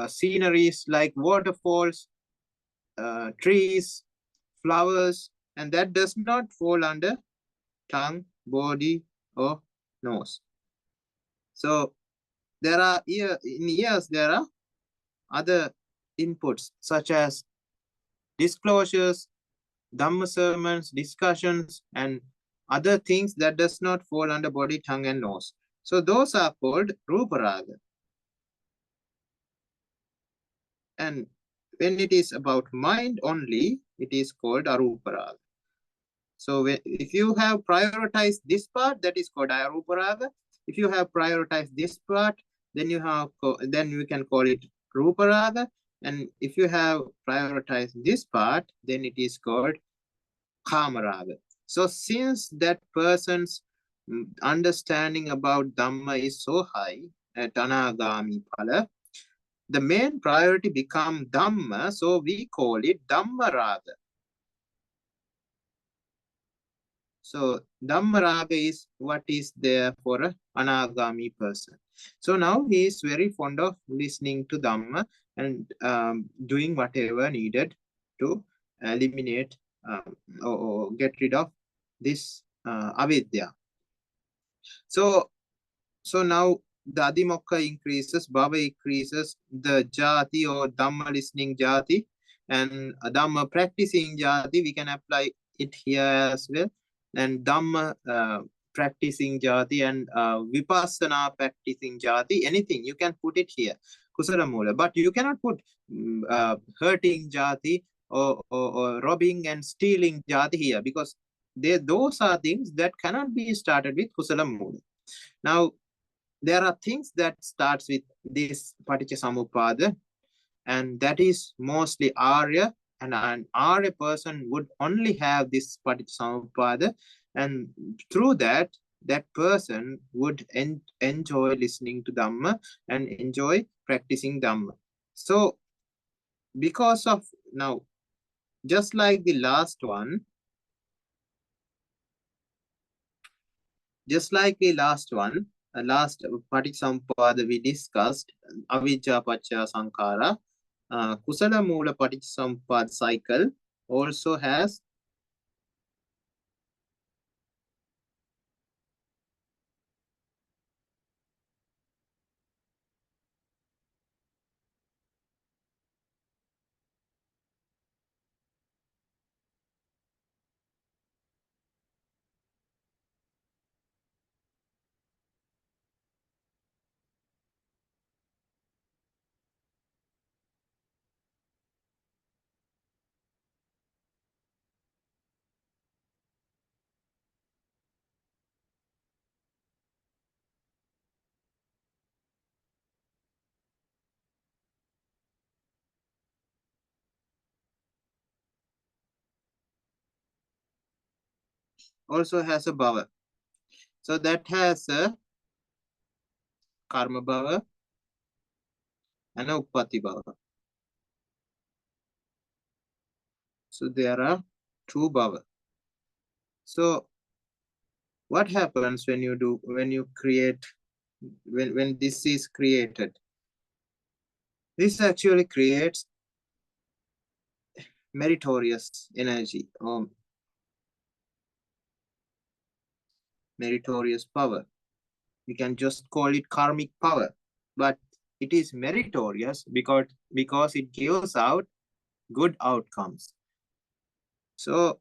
sceneries like waterfalls, trees, flowers, and that does not fall under tongue, body, or nose. So there are in ears there are other inputs such as disclosures, Dhamma sermons, discussions, and other things that does not fall under body, tongue, and nose. So those are called Rupa Raga. And when it is about mind only, it is called Arupa Raga. So if you have prioritized this part, that is called Arupa Raga. If you have prioritized this part, then we can call it Rupa Raga. And if you have prioritized this part, then it is called Kama Raga. So since that person's understanding about Dhamma is so high at Anagami Phala, the main priority become Dhamma, so we call it Dhamma Raga. So Dhamma Raga is what is there for an Anagami person. So now he is very fond of listening to Dhamma and doing whatever needed to eliminate or get rid of this avidya. So now the adimokha increases, bhava increases, the jati or Dhamma listening jati and Dhamma practicing jati, we can apply it here as well. And Dhamma practicing jati and Vipassana practicing jati, anything, you can put it here, Kusala Mula. But you cannot put hurting jati or robbing and stealing jati here, because those are things that cannot be started with Kusala Mula. Now, there are things that starts with this Paticca Samuppada, and that is mostly Arya, and an Arya person would only have this Paticca Samuppada, and through that person would enjoy listening to Dhamma and enjoy practicing Dhamma. So because of now, just like the last one, last Paticca Samuppada we discussed, Avijja Pacca Sankhara, Kusala Mula Paticca Samuppada cycle also has a bhava. So that has a karma bhava and a uppati bhava. So there are two bhava. So what happens when you create, when this is created? This actually creates meritorious energy or meritorious power. We can just call it karmic power, but it is meritorious because it gives out good outcomes. So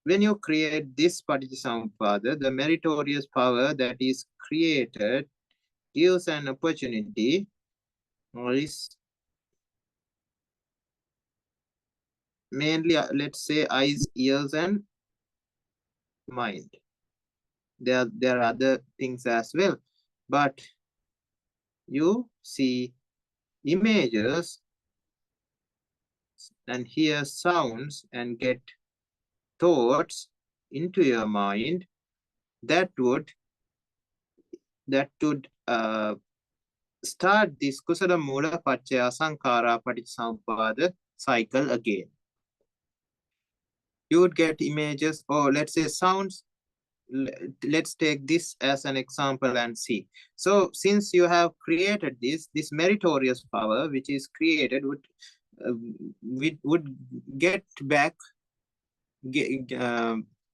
when you create this Paticca Samuppada, the meritorious power that is created gives an opportunity, or is mainly, let's say, eyes, ears, and mind. There are other things as well, but you see images and hear sounds and get thoughts into your mind that would start this Kusala Mula Paccaya Sankhara Paticca Samuppada cycle again. You would get images, or let's say sounds. Let's take this as an example and see. So since you have created this meritorious power which is created would get back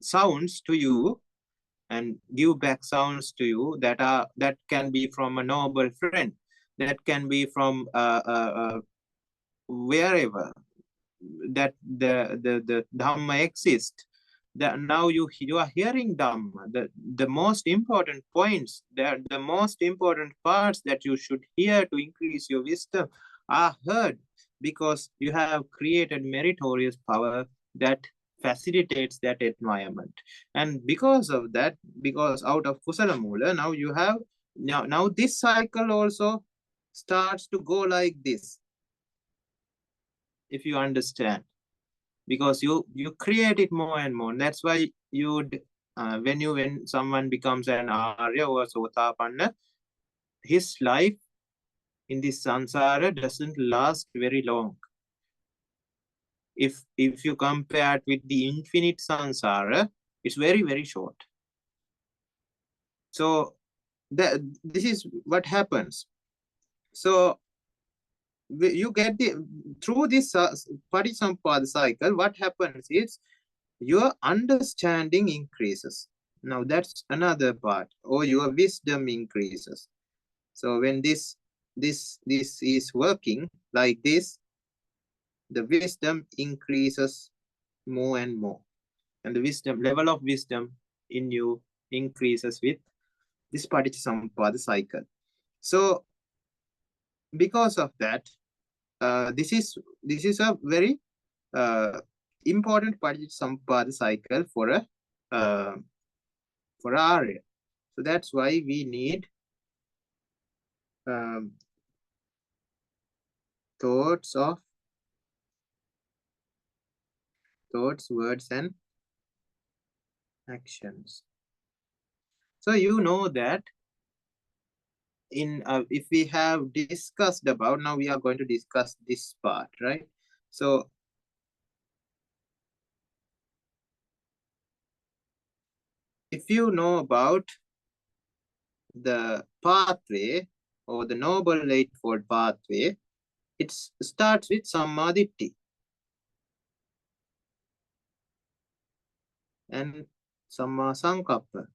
sounds to you and give back sounds to you that can be from a noble friend, that can be from wherever that the Dhamma exists. That now you are hearing Dhamma. The most important points, the most important parts that you should hear to increase your wisdom are heard, because you have created meritorious power that facilitates that environment. And because of that, because out of Kusala Mula, now you have now this cycle also starts to go like this. if you understand, because you create it more and more. That's why when someone becomes an Arya or Sotapanna, his life in this samsara doesn't last very long. If you compare it with the infinite samsara, it's very, very short. So this is what happens. So you get through this Paticca cycle, what happens is your understanding increases. Now that's another part, or your wisdom increases. So when this is working like this, the wisdom increases more and more, and the level of wisdom in you increases with this Paticca Samuppada cycle. So because of that, this is a very important Paticca Samuppada cycle for Arya. So that's why we need thoughts, words, and actions. So you know that in if we have discussed about, now we are going to discuss this part, right? So if you know about the pathway or the Noble Eightfold Pathway, it starts with Sammaditthi and Samma Sankappa.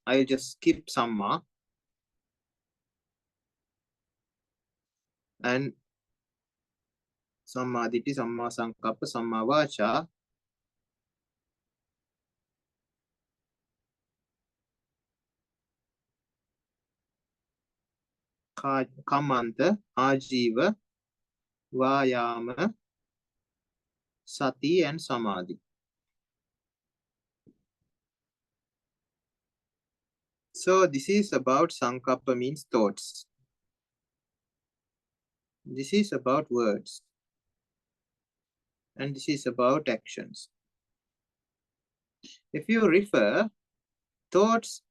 I'll just skip Samma and Sammaditthi, Samma Sankappa, Samma Vacha, Kamanta, Ajiva, Vayama, Sati, and Samadhi. So this is about Sankappa, means thoughts. This is about words. And this is about actions. If you refer, thoughts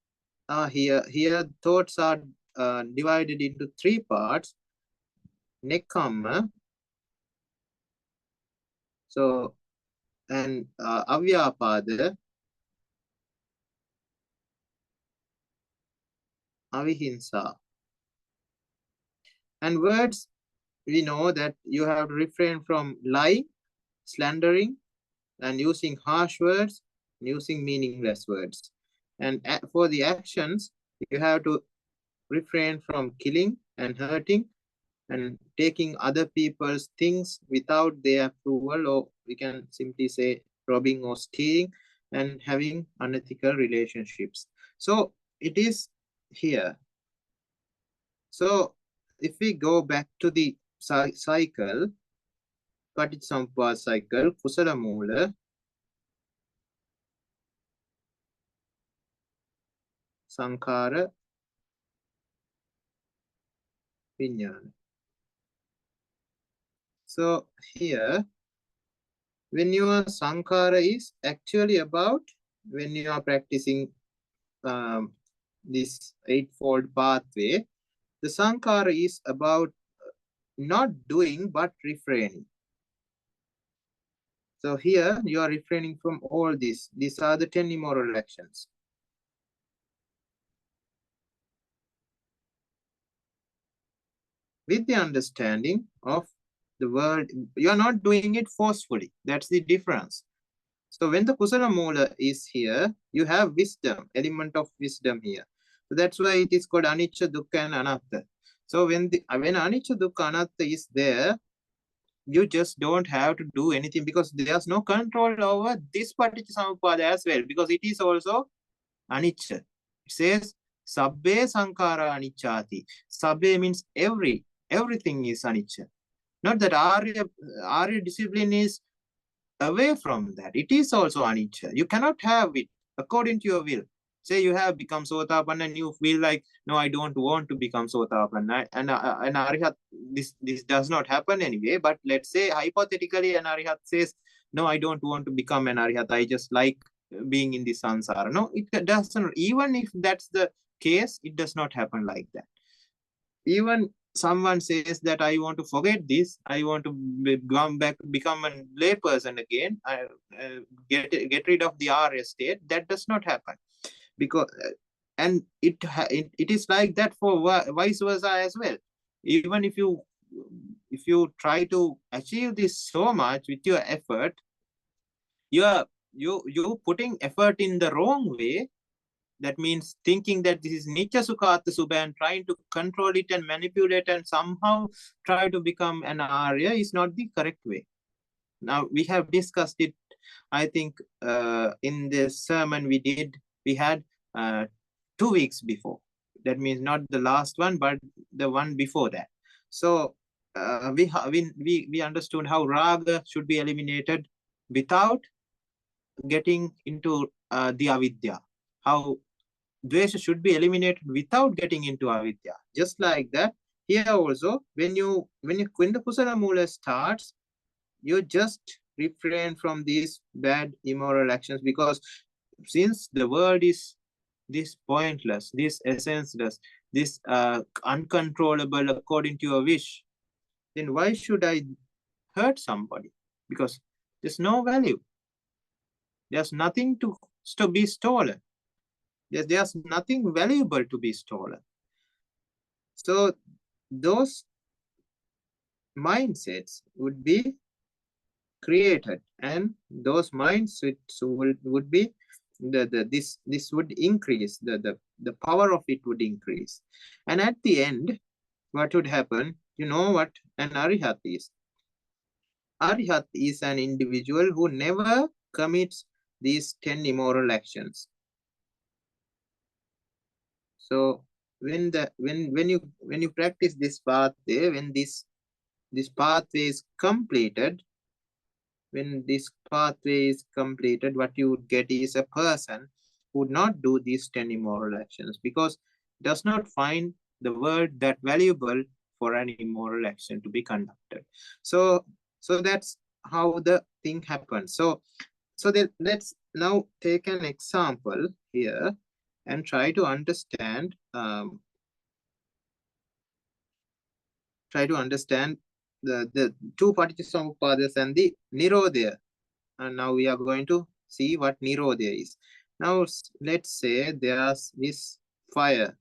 are here. Here thoughts are divided into three parts. Nekkamma, so, and Avyapada, Avihinsa. And words, we know that you have to refrain from lying, slandering, and using harsh words, using meaningless words. And for the actions, you have to refrain from killing and hurting and taking other people's things without their approval, or we can simply say robbing or stealing, and having unethical relationships. So it is here. So if we go back to the cycle, Paticca Samuppada cycle, Kusala Mula, Sankhara, Vijnana. So here, when your Sankhara is actually about, when you are practicing this eightfold pathway, the Sankhara is about not doing but refraining. So here you are refraining from all this. These are the 10 immoral actions. With the understanding of the world, you are not doing it forcefully. That's the difference. So when the Kusala Mula is here, you have wisdom, element of wisdom here. So that's why it is called Anicca, Dukkha, and Anatta. So when Anicca, Dukkha, Anatta is there, you just don't have to do anything, because there's no control over this Paticca Samuppada as well, because it is also Anicca. It says, Sabbe Sankhara Anicchati. Sabbe means everything is Anicca. Not that Arya discipline is away from that. It is also Anicca. You cannot have it according to your will. Say you have become Sotapanna and you feel like, no, I don't want to become Sotapanna. And Arihat, this does not happen anyway. But let's say hypothetically an Arihat says, no, I don't want to become an Arihat. I just like being in the samsara. No, it doesn't. Even if that's the case, it does not happen like that. Even someone says that I want to forget this, I want to come back, become a lay person again, get rid of the Arya state, that does not happen. Because and it is like that for vice versa as well. Even if you try to achieve this so much with your effort, you're putting effort in the wrong way. That means thinking that this is Nitya Sukha Subha and trying to control it and manipulate and somehow try to become an Arya is not the correct way. Now, we have discussed it, I think, in the sermon we had 2 weeks before. That means not the last one, but the one before that. So we understood how Raga should be eliminated without getting into the Avidya. How Dvesha should be eliminated without getting into Avidya. Just like that, here also, when the Kusala Mula starts, you just refrain from these bad immoral actions, because since the world is this pointless, this essenceless, this uncontrollable according to your wish, then why should I hurt somebody? Because there's no value. There's nothing to be stolen. There's nothing valuable to be stolen. So those mindsets would be created, and those mindsets would be this would increase, the power of it would increase. And at the end, what would happen? You know what an Arihat is? Arihat is an individual who never commits these 10 immoral actions. So when you practice this pathway, when this pathway is completed, what you would get is a person who would not do these 10 immoral actions, because it does not find the world that valuable for an immoral action to be conducted. So that's how the thing happens. So let's now take an example here and try to understand the two Paticca Samuppadas and the Nirodha. And now we are going to see what Nirodha is. Now let's say there's this fire.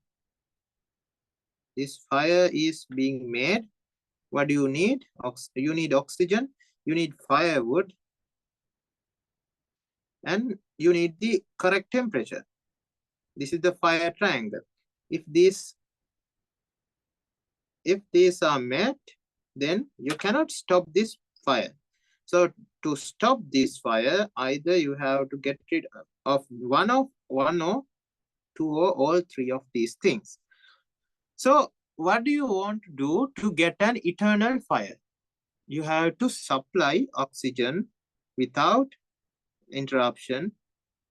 This fire is being made. What do you need? You need oxygen, you need firewood, and you need the correct temperature. This is the fire triangle. If these are met, then you cannot stop this fire. So to stop this fire, either you have to get rid of one or two or all three of these things. So what do you want to do to get an eternal fire? You have to supply oxygen without interruption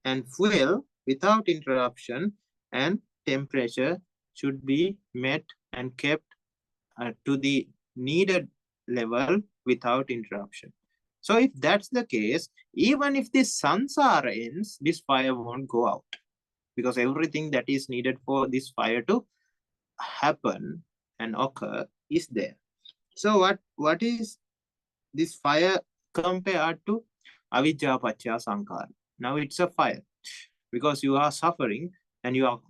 and fuel without interruption, and temperature should be met and kept to the needed level without interruption. So if that's the case, even if this samsara ends, this fire won't go out, because everything that is needed for this fire to happen and occur is there. So what is this fire compared to? Avidya paccaya sankhara. Now it's a fire, because you are suffering and you are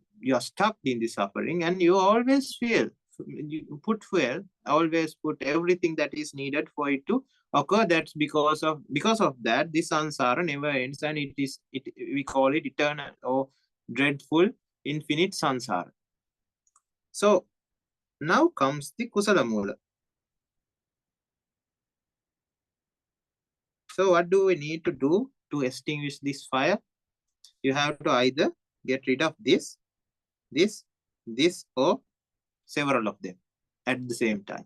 stuck in the suffering, and you always feel, you put fuel, always put everything that is needed for it to occur. That's because of that this samsara never ends, and we call it eternal or dreadful infinite samsara. So now comes the Kusala Mula. So what do we need to do to extinguish this fire? You have to either get rid of this, or several of them at the same time.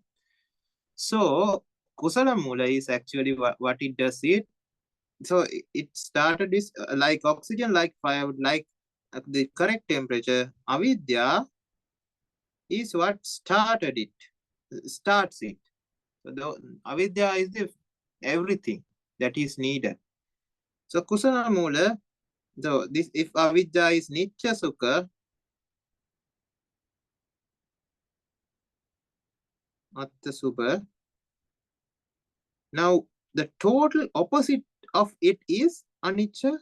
So Kusala Mula is actually what it does. So it started this like oxygen, like firewood, like at the correct temperature, avidya is what starts it. So the avidya is the everything that is needed. So kusala mula, so this if avidya is nitya sukha, atta subha. Now the total opposite of it is anicca,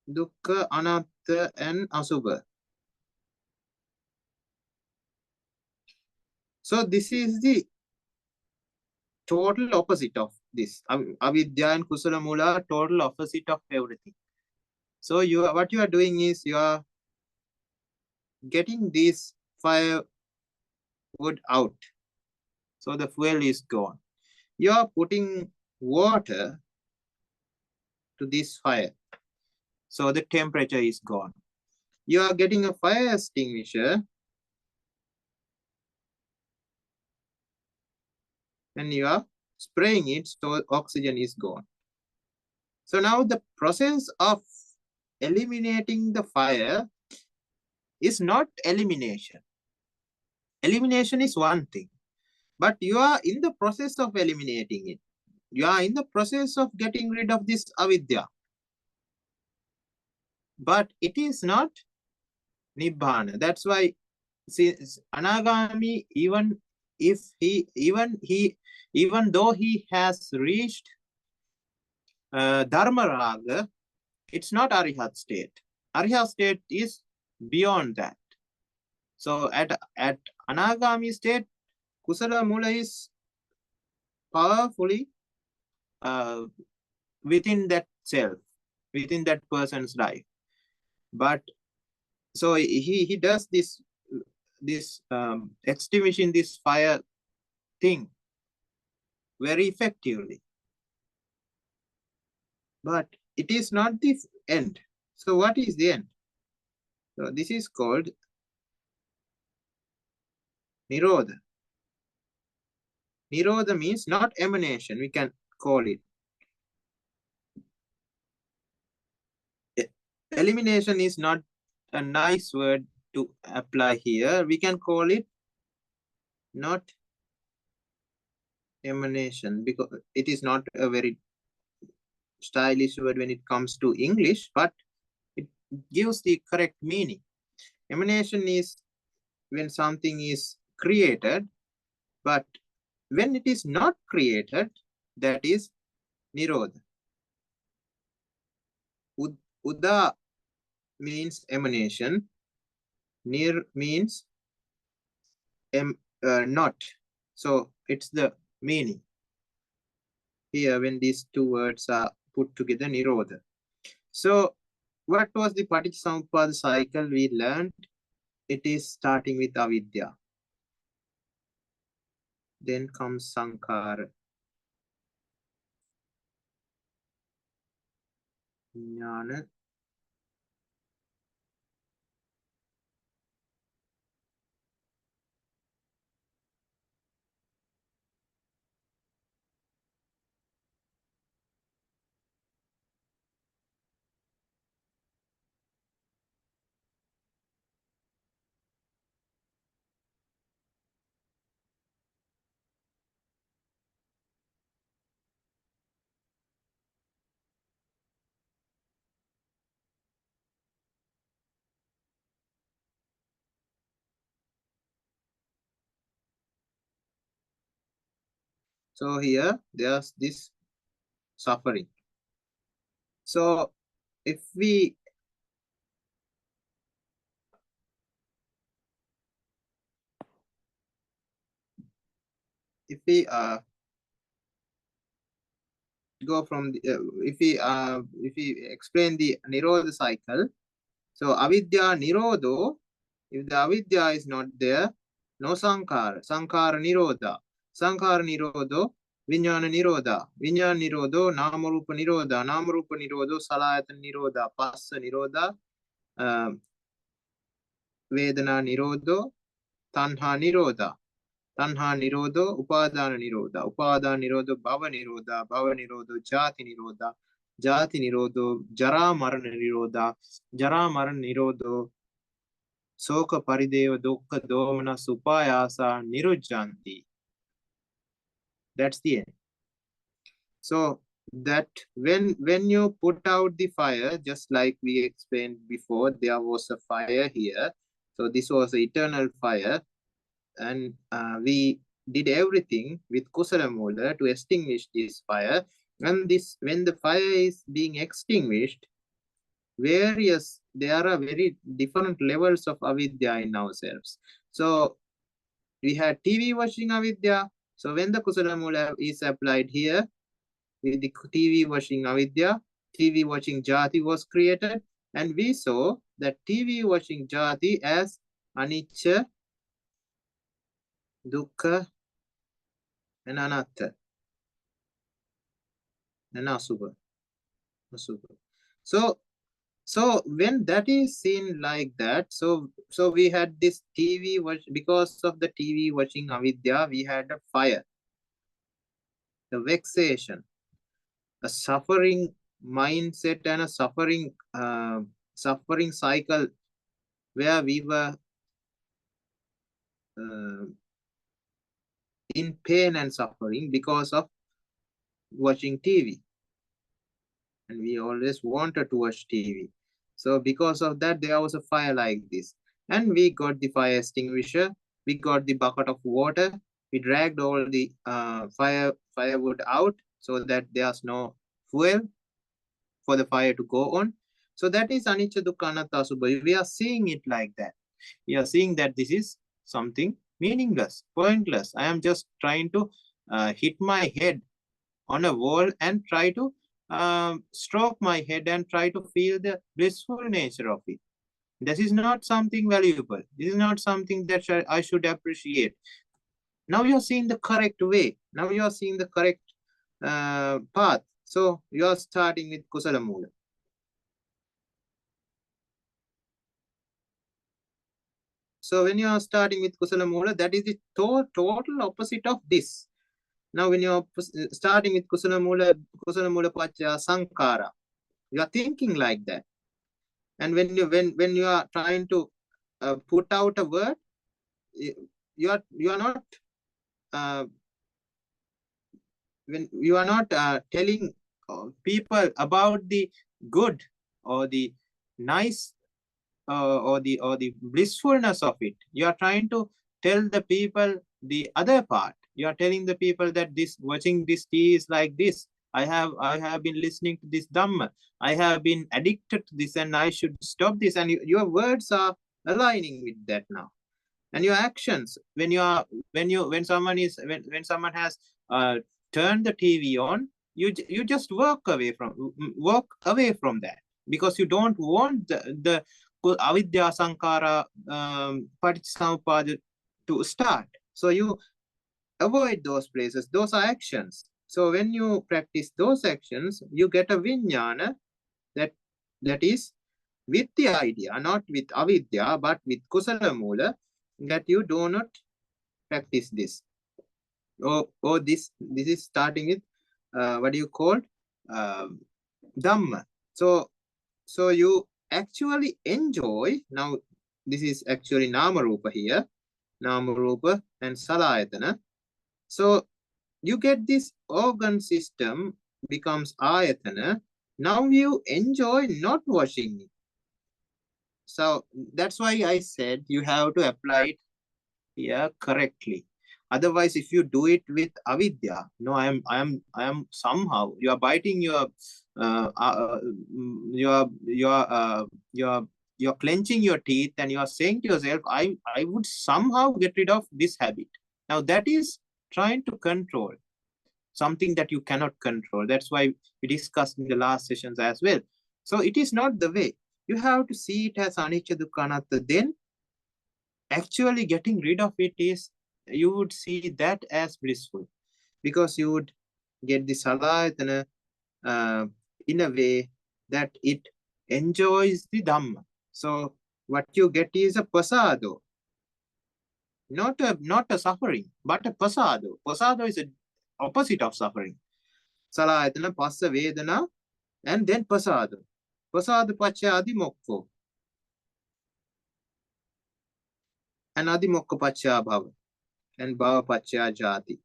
dukkha, anatta, and asubha. So this is the total opposite of this. Avidya and kusala mula are total opposite of everything. So what you are doing is you are getting this firewood out. So the fuel is gone. You are putting water to this fire. So the temperature is gone. You are getting a fire extinguisher and you are spraying it so oxygen is gone. So now the process of eliminating the fire is not elimination. Elimination is one thing, but you are in the process of eliminating it. You are in the process of getting rid of this avidya. But it is not nibbana. That's why anagami, even though he has reached dharma raga, it's not arihat state. Arihat state is beyond that. So at anagami state, kusala mula is powerfully within that self, within that person's life. But so he does this extinguishing this fire thing very effectively. But it is not the end. So what is the end? So this is called Nirodha. Nirodha means not emanation, we can call it. Elimination is not a nice word to apply here. We can call it not emanation because it is not a very stylish word when it comes to English, but it gives the correct meaning. Emanation is when something is created, but when it is not created, that is Nirodha. Uda means emanation, Nir means not. So it's the meaning. Here when these two words are put together, Nirodha. So what was the Paticca Samuppada cycle we learned? It is starting with avidya. Then comes sankhara. Jnana. So here there's this suffering. So if we go from the, if we explain the Nirodha cycle, so avidya nirodho, if the avidya is not there, no sankhara, sankhara nirodha, sankhara nirodho, vijnana nirodha, vijnana nirodho, namarupa nirodha, namarupa nirodho, salayatana nirodha, passa nirodha, vedana nirodho, tanha nirodha, tanha nirodho, upadana nirodha, upadana nirodho, bhava nirodha, bhava nirodho, jati nirodha, Jati Nirodho, Jara Marana Nirodha, Jara Marana Nirodho, Soka Parideva Dukkha Domana Supayasa Nirujjanti. That's the end. So that when you put out the fire, just like we explained before, there was a fire here. So this was the eternal fire, and we did everything with Kusala Mula to extinguish this fire. And this, when the fire is being extinguished, there are very different levels of avidya in ourselves. So we had TV watching avidya. So when the Kusala Mula is applied here, with the TV watching avidya, TV watching jati was created, and we saw that TV watching jati as anicca, dukkha, and anatta, and asubha. So when that is seen like that, so we had this TV watch, because of the TV watching avidya, we had a fire, the vexation, a suffering mindset, and a suffering cycle where we were in pain and suffering because of watching TV. And we always wanted to watch TV. So because of that, there was a fire like this. And we got the fire extinguisher, we got the bucket of water, we dragged all the firewood out so that there's no fuel for the fire to go on. So that is anicca, dukkha, anatta, asubha. We are seeing it like that. We are seeing that this is something meaningless, pointless. I am just trying to hit my head on a wall and try to stroke my head and try to feel the blissful nature of it. This is not something valuable. This is not something that I should appreciate. Now you are seeing the correct way. Now you are seeing the correct path. So you are starting with Kusala Mula. So when you are starting with Kusala Mula, that is the total opposite of this. Now when you are starting with Kusala Mula Pacca Sankara, you are thinking like that. And when you are trying to put out a word, you are not when you are not telling people about the good or the nice or the blissfulness of it. You are trying to tell the people the other part. You are telling the people that this watching this tea is like this. I have been listening to this Dhamma. I have been addicted to this, and I should stop this. And your words are aligning with that now. And your actions, when someone has turned the TV on, you just walk away from that, because you don't want the avidya sankara Paticca Samuppada to start. So you avoid those places. Those are actions. So when you practice those actions, you get a vijnana that is with the idea, not with avidya, but with Kusala Mula, that you do not practice this. Or this is starting with what do you call Dhamma. So you actually enjoy. Now this is actually Nama Rupa here, Nama Rupa and Salayatana. So you get this organ system becomes Ayatana. Now you enjoy not watching it. So that's why I said you have to apply it here correctly. Otherwise, if you do it with avidya, no, I am somehow, you are biting you're clenching your teeth, and you are saying to yourself, I would somehow get rid of this habit. Now that is trying to control something that you cannot control. That's why we discussed in the last sessions as well. So it is not the way. You have to see it as anicca, dukkha, anatta. Then actually getting rid of it is, you would see that as blissful, because you would get the salayatana in a way that it enjoys the Dhamma. So what you get is a pasado, not a suffering, but a pasado. Pasado is the opposite of suffering. Salayatana, passa, vedana, And then pasada. Pasada pacha adimokko. And adimokko pacha bhava. And bhava pacha jati.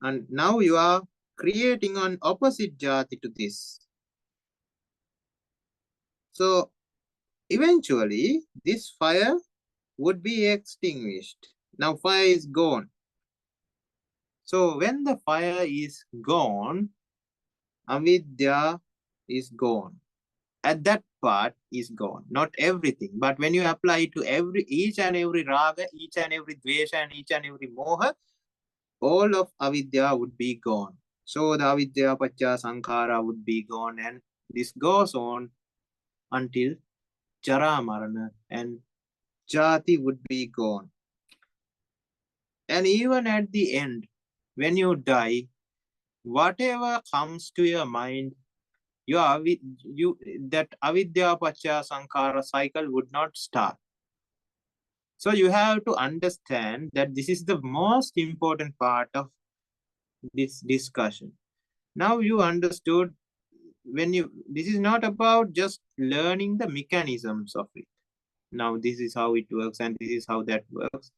And now you are creating an opposite jati to this. So eventually this fire would be extinguished. Now fire is gone. So when the fire is gone, avidya is gone. At that part is gone, not everything. But when you apply it to each and every raga, each and every dvesha, and each and every moha, all of avidya would be gone. So the avidya pacha sankhara would be gone, and this goes on until jara marana, and jati would be gone. And even at the end, when you die, whatever comes to your mind, that avidya pacha sankhara cycle would not start. So you have to understand that this is the most important part of this discussion. Now you understood this is not about just learning the mechanisms of it. Now this is how it works and this is how that works.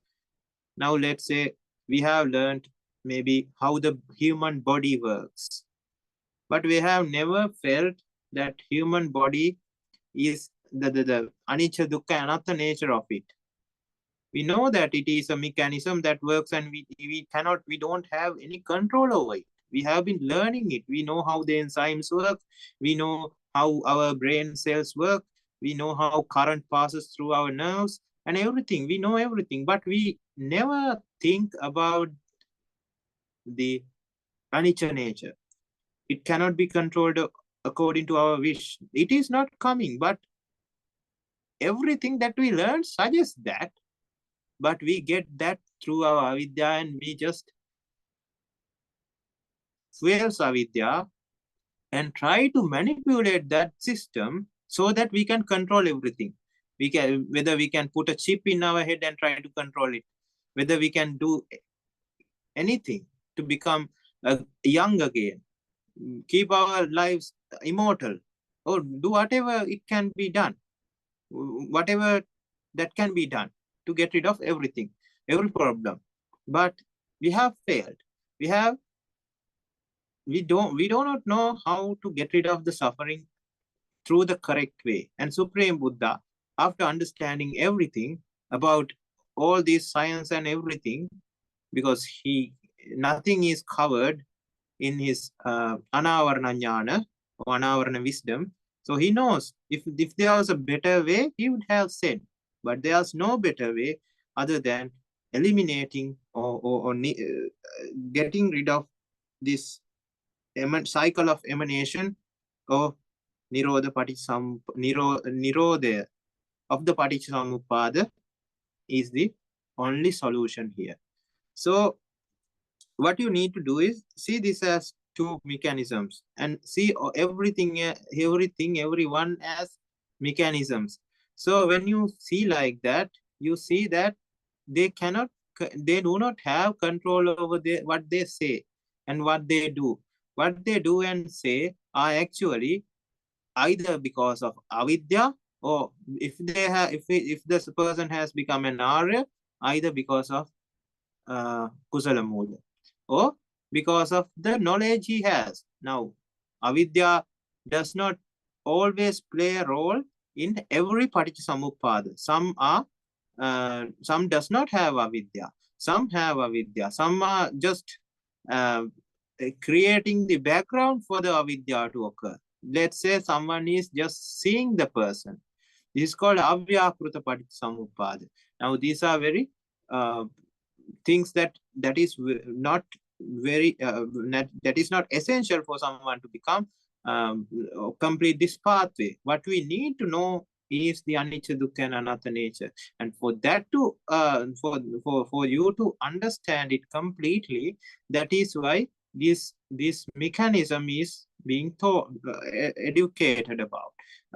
Now let's say we have learned maybe how the human body works, but we have never felt that human body is the anicca dukkha anatta nature of it. We know that it is a mechanism that works and we don't have any control over it. We have been learning it. We know how the enzymes work. We know how our brain cells work. We know how current passes through our nerves and everything. We know everything, but we never think about the anicca nature. It cannot be controlled according to our wish. It is not coming, but everything that we learn suggests that. But we get that through our avidya, and we just fuels avidya and try to manipulate that system so that we can control everything. Whether we can put a chip in our head and try to control it, whether we can do anything to become young again, keep our lives immortal, or do whatever it can be done, whatever that can be done to get rid of everything, every problem. But we have failed. We do not know how to get rid of the suffering through the correct way. And Supreme Buddha, after understanding everything about all this science and everything, because nothing is covered in his anavarana jnana or anavarana wisdom, so he knows if there was a better way, he would have said, but there's no better way other than eliminating or getting rid of this cycle of emanation or Nirodha Nirodha of the Paticca Samuppada is the only solution here. So what you need to do is see this as two mechanisms and see everyone as mechanisms. So when you see like that, you see that they do not have control over what they say and what they do. What they do and say are actually either because of avidya, or if this person has become an arya, either because of Kusala Mula, or because of the knowledge he has. Now, avidya does not always play a role in every Paticca Samuppada. Some does not have avidya. Some have avidya. Some are just creating the background for the avidya to occur. Let's say someone is just seeing the person. This is called avyakruta Paticca Samuppada. Now, these are very things that is not very that is not essential for someone to become complete this pathway. What we need to know is the anicca, dukkha, and anatta nature, and for that to for you to understand it completely, that is why this mechanism is being educated about.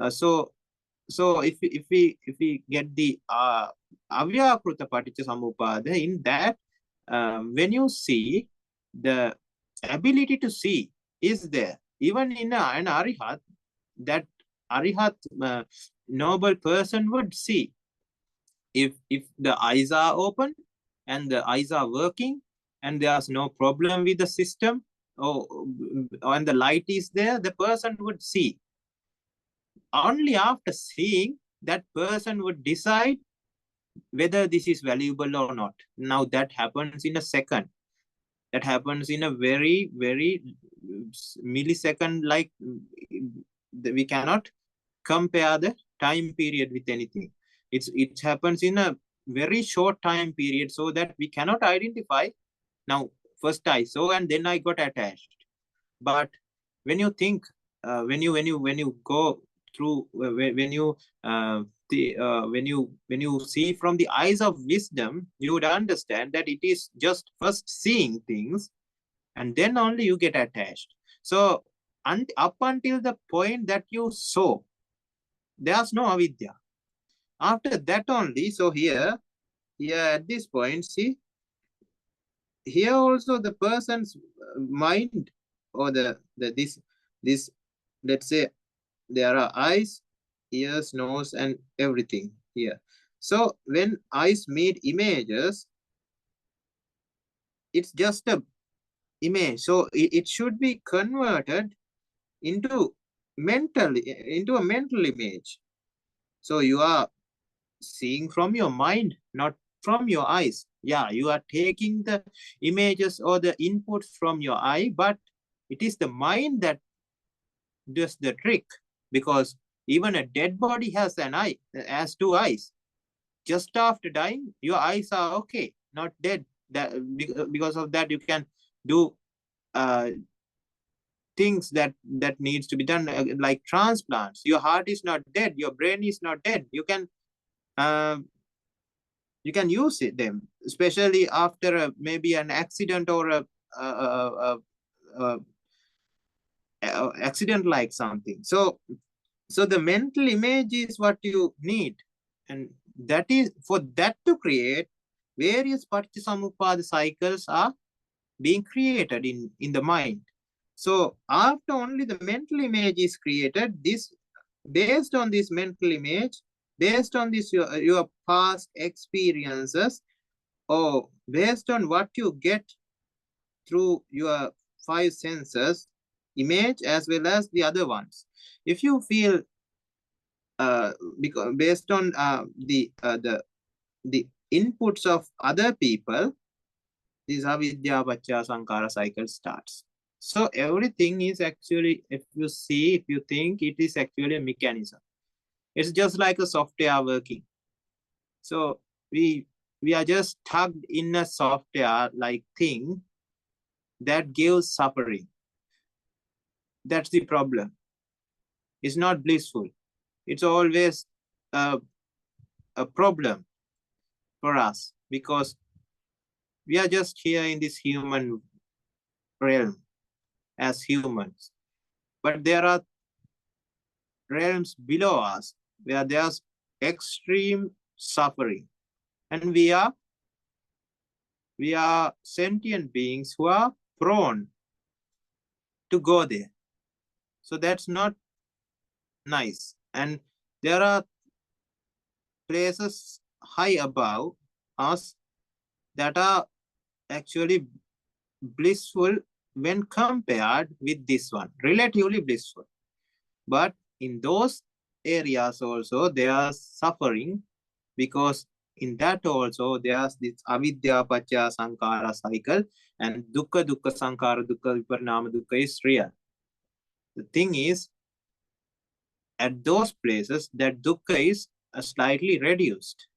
So if we get the avyakruta Paticca Samuppada, in that when you see, the ability to see is there. even in an Arihat, that Arihat noble person would see if the eyes are open and the eyes are working and there's no problem with the system, or and the light is there, the person would see. Only after seeing, that person would decide whether this is valuable or not. Now that happens in a second. That happens in a very, very millisecond, like we cannot compare the time period with anything. It happens in a very short time period, so that we cannot identify. Now, first I saw and then I got attached. But when you think, when you go through, when you see from the eyes of wisdom, you would understand that it is just first seeing things and then only you get attached. So up until the point that you saw, there's no avidya. After that only, so here at this point, see, here also the person's mind, or this, let's say there are eyes, ears, nose, and everything here. So when eyes meet images, it's just a image. So it should be converted into a mental image. So you are seeing from your mind, not from your eyes. Yeah, you are taking the images or the inputs from your eye, but it is the mind that does the trick, because even a dead body has two eyes. Just after dying, your eyes are okay, not dead. Because of that, you can do things that needs to be done, like transplants. Your heart is not dead, your brain is not dead. You can use them, especially after maybe an accident or a accident like something. So the mental image is what you need, and that is for that to create various Paticca Samuppada cycles are being created in the mind. So after only the mental image is created, this based on this mental image, based on this your past experiences, or based on what you get through your five senses, image as well as the other ones. If you feel because based on the inputs of other people, this avidya paccaya sankara cycle starts. So everything is actually, if you think, it is actually a mechanism. It's just like a software working. So we are just tugged in a software like thing that gives suffering. That's the problem. It's not blissful. It's always a problem for us, because we are just here in this human realm as humans. But there are realms below us where there's extreme suffering. And we are sentient beings who are prone to go there. So that's not nice. And there are places high above us that are actually blissful when compared with this one, relatively blissful. But in those areas also, there are suffering, because in that also there's this avidya paccaya sankara cycle, and dukkha sankara dukkha viparinama dukkha is real. The thing is, at those places, that dukkha is slightly reduced.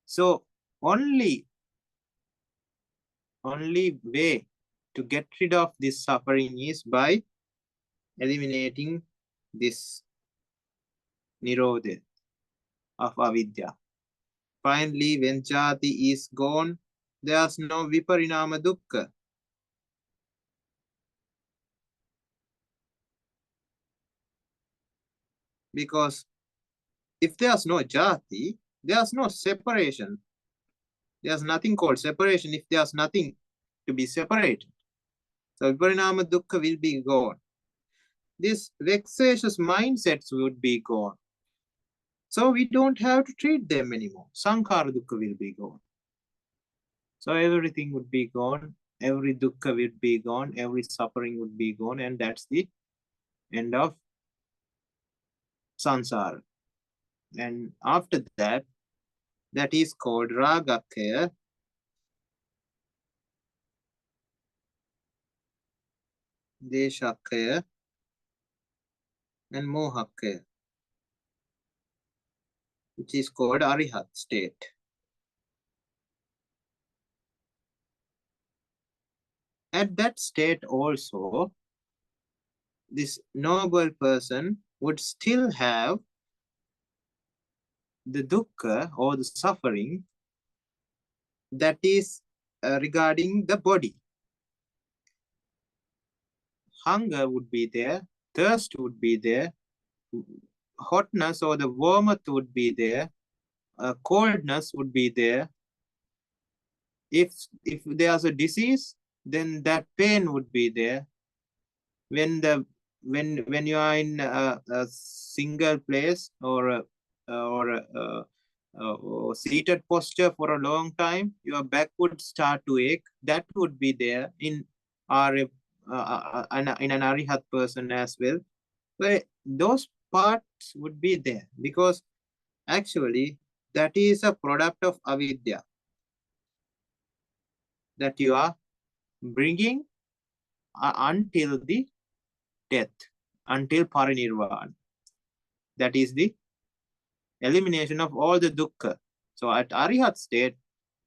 So only way to get rid of this suffering is by eliminating this Nirodha of avidya. Finally, when jati is gone, there's no viparinama dukkha. Because if there's no jati, there's no separation. There's nothing called separation if there's nothing to be separated. So viparinama dukkha will be gone. these vexatious mindsets would be gone. So we don't have to treat them anymore. Sankhara dukkha will be gone. So everything would be gone. Every dukkha would be gone. Every suffering would be gone. And that's the end of samsara. And after that, that is called ragakkhaya, deshakkhaya, and mohakkhaya, which is called Arihat state. At that state also, this noble person would still have the dukkha or the suffering that is regarding the body. Hunger would be there, thirst would be there, hotness or the warmth would be there, coldness would be there. If there's a disease, then that pain would be there. When you are in a single place or seated posture for a long time, your back would start to ache. That would be there in an Arihat person as well. But those parts would be there because actually that is a product of avidya that you are bringing until the death, until parinirvana. That is the elimination of all the dukkha. So at Arihat state,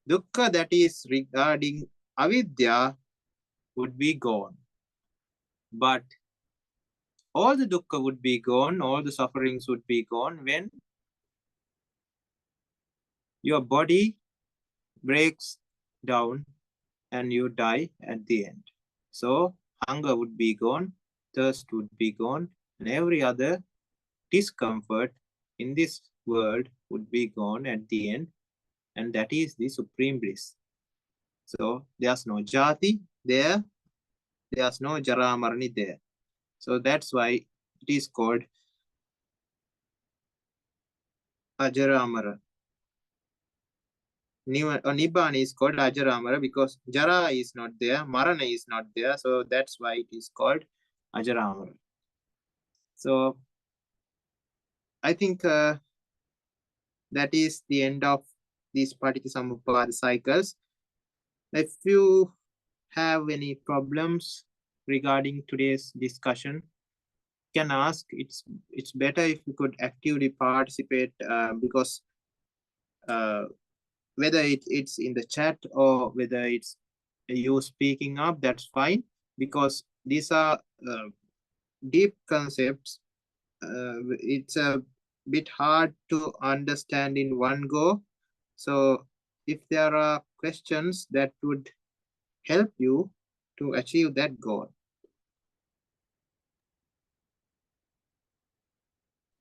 dukkha that is regarding avidya would be gone. But all the dukkha would be gone, all the sufferings would be gone when your body breaks down and you die at the end. So hunger would be gone, thirst would be gone, and every other discomfort in this world would be gone at the end, and that is the supreme bliss. So there's no jati there, there's no jara marani there. So that's why it is called ajaramara. Nibbana is called ajaramara because jara is not there, marana is not there, so that's why it is called ajaramara. So I think that is the end of these Paticca Samuppada cycles. If you have any problems regarding today's discussion, you can ask. It's better if you could actively participate because whether it's in the chat or whether it's you speaking up, that's fine, because these are deep concepts. It's a bit hard to understand in one go. So if there are questions that would help you to achieve that goal.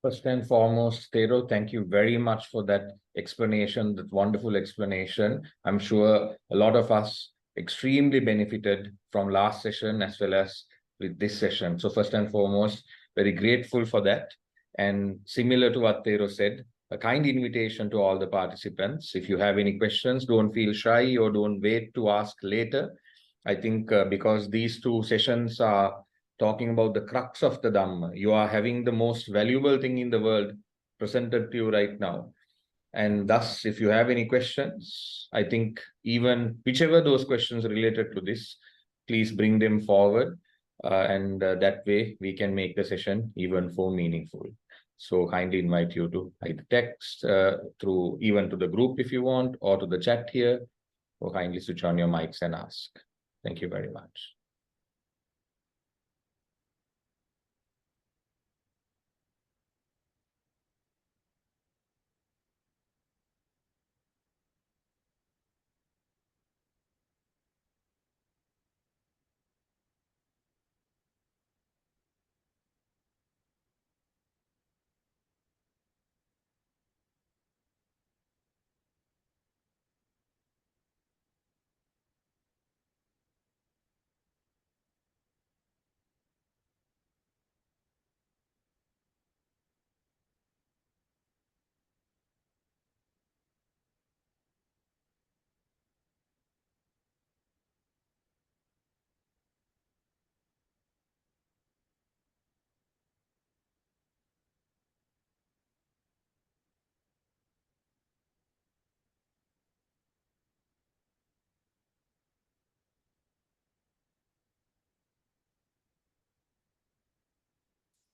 First and foremost, Thero, thank you very much for that explanation, that wonderful explanation. I'm sure a lot of us extremely benefited from last session as well as with this session. So first and foremost, very grateful for that. And similar to what Thero said, a kind invitation to all the participants. If you have any questions, don't feel shy or don't wait to ask later. I think because these two sessions are talking about the crux of the Dhamma, you are having the most valuable thing in the world presented to you right now. And thus, if you have any questions, I think even whichever those questions related to this, please bring them forward. And that way we can make the session even more meaningful. So kindly invite you to either text through even to the group if you want, or to the chat here, or kindly switch on your mics and ask. Thank you very much.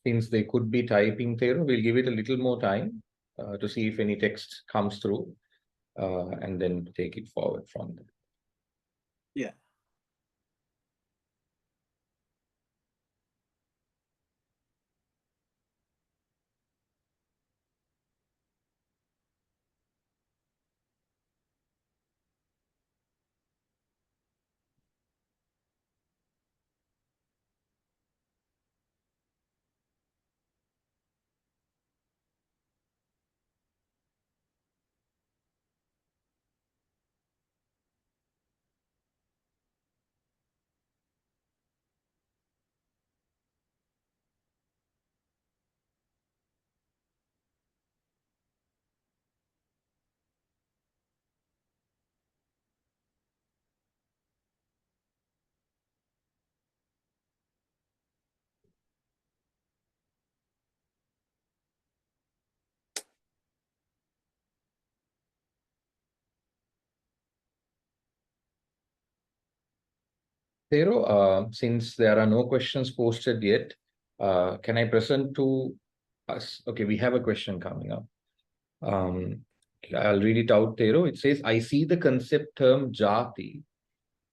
Since they could be typing Thero, we'll give it a little more time to see if any text comes through and then take it forward from there. Yeah. Thero, since there are no questions posted yet, can I present to us? Okay, we have a question coming up. I'll read it out, Thero. It says, I see the concept term jati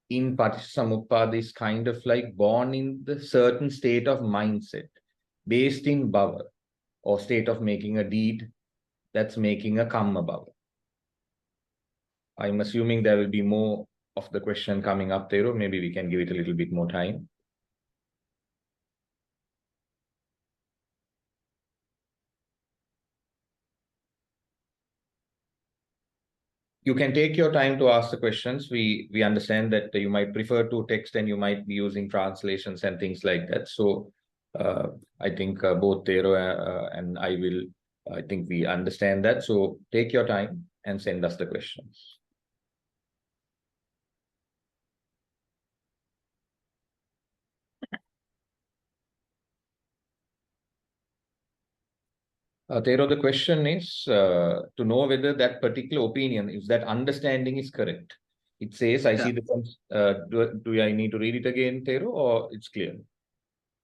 in Paticca Samuppada is kind of like born in the certain state of mindset, based in bhava, or state of making a deed that's making a kamma bhava. I'm assuming there will be more of the question coming up, Thero. Maybe we can give it a little bit more time. You can take your time to ask the questions. We understand that you might prefer to text and you might be using translations and things like that. So I think both Thero and I think we understand that. So take your time and send us the questions. Thero, the question is to know whether that particular opinion, if that understanding is correct. It says, I see the, do I need to read it again, Thero, or it's clear?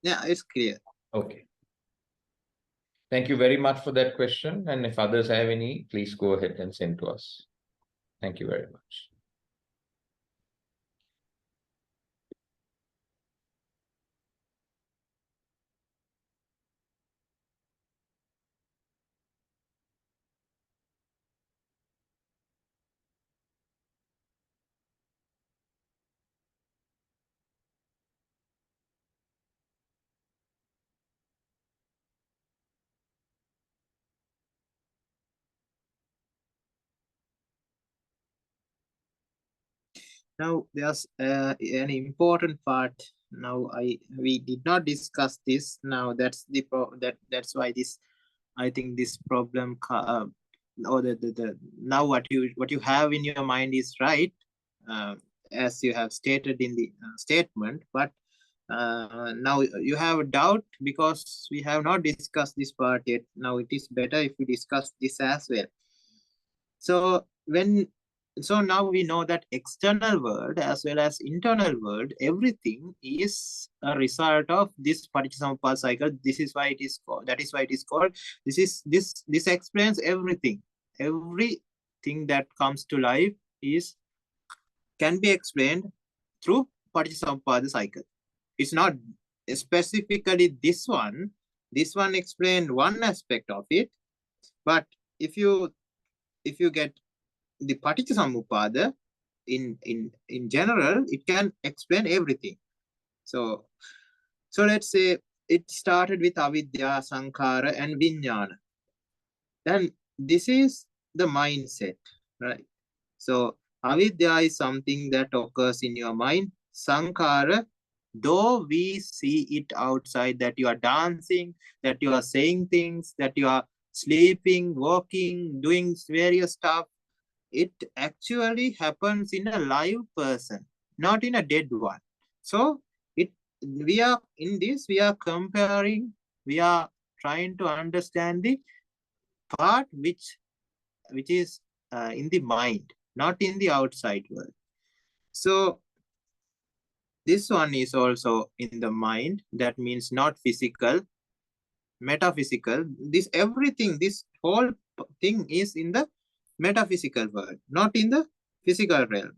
Yeah, it's clear. Okay. Thank you very much for that question. And if others have any, please go ahead and send to us. Thank you very much. Now there's an important part. Now we did not discuss this. Now that's the that's why this, I think this problem or now what you have in your mind is right, as you have stated in the statement, but now you have a doubt because we have not discussed this part yet. Now it is better if we discuss this as well. So now we know that external world as well as internal world, everything is a result of this Paticca Samuppada cycle. This is why it is called, that is why it is called. This explains everything. Everything that comes to life can be explained through Paticca Samuppada cycle. It's not specifically this one. This one explained one aspect of it, but if you get the Paticca Samuppada in general, it can explain everything. So let's say it started with avidya, sankhara, and vijnana. Then this is the mindset, right? So avidya is something that occurs in your mind. Sankhara, though we see it outside, that you are dancing, that you are saying things, that you are sleeping, walking, doing various stuff, it actually happens in a live person, not in a dead one. So we are comparing, we are trying to understand the part which is in the mind, not in the outside world. So this one is also in the mind. That means not physical. metaphysical. This everything, this whole thing is in the metaphysical world, not in the physical realm.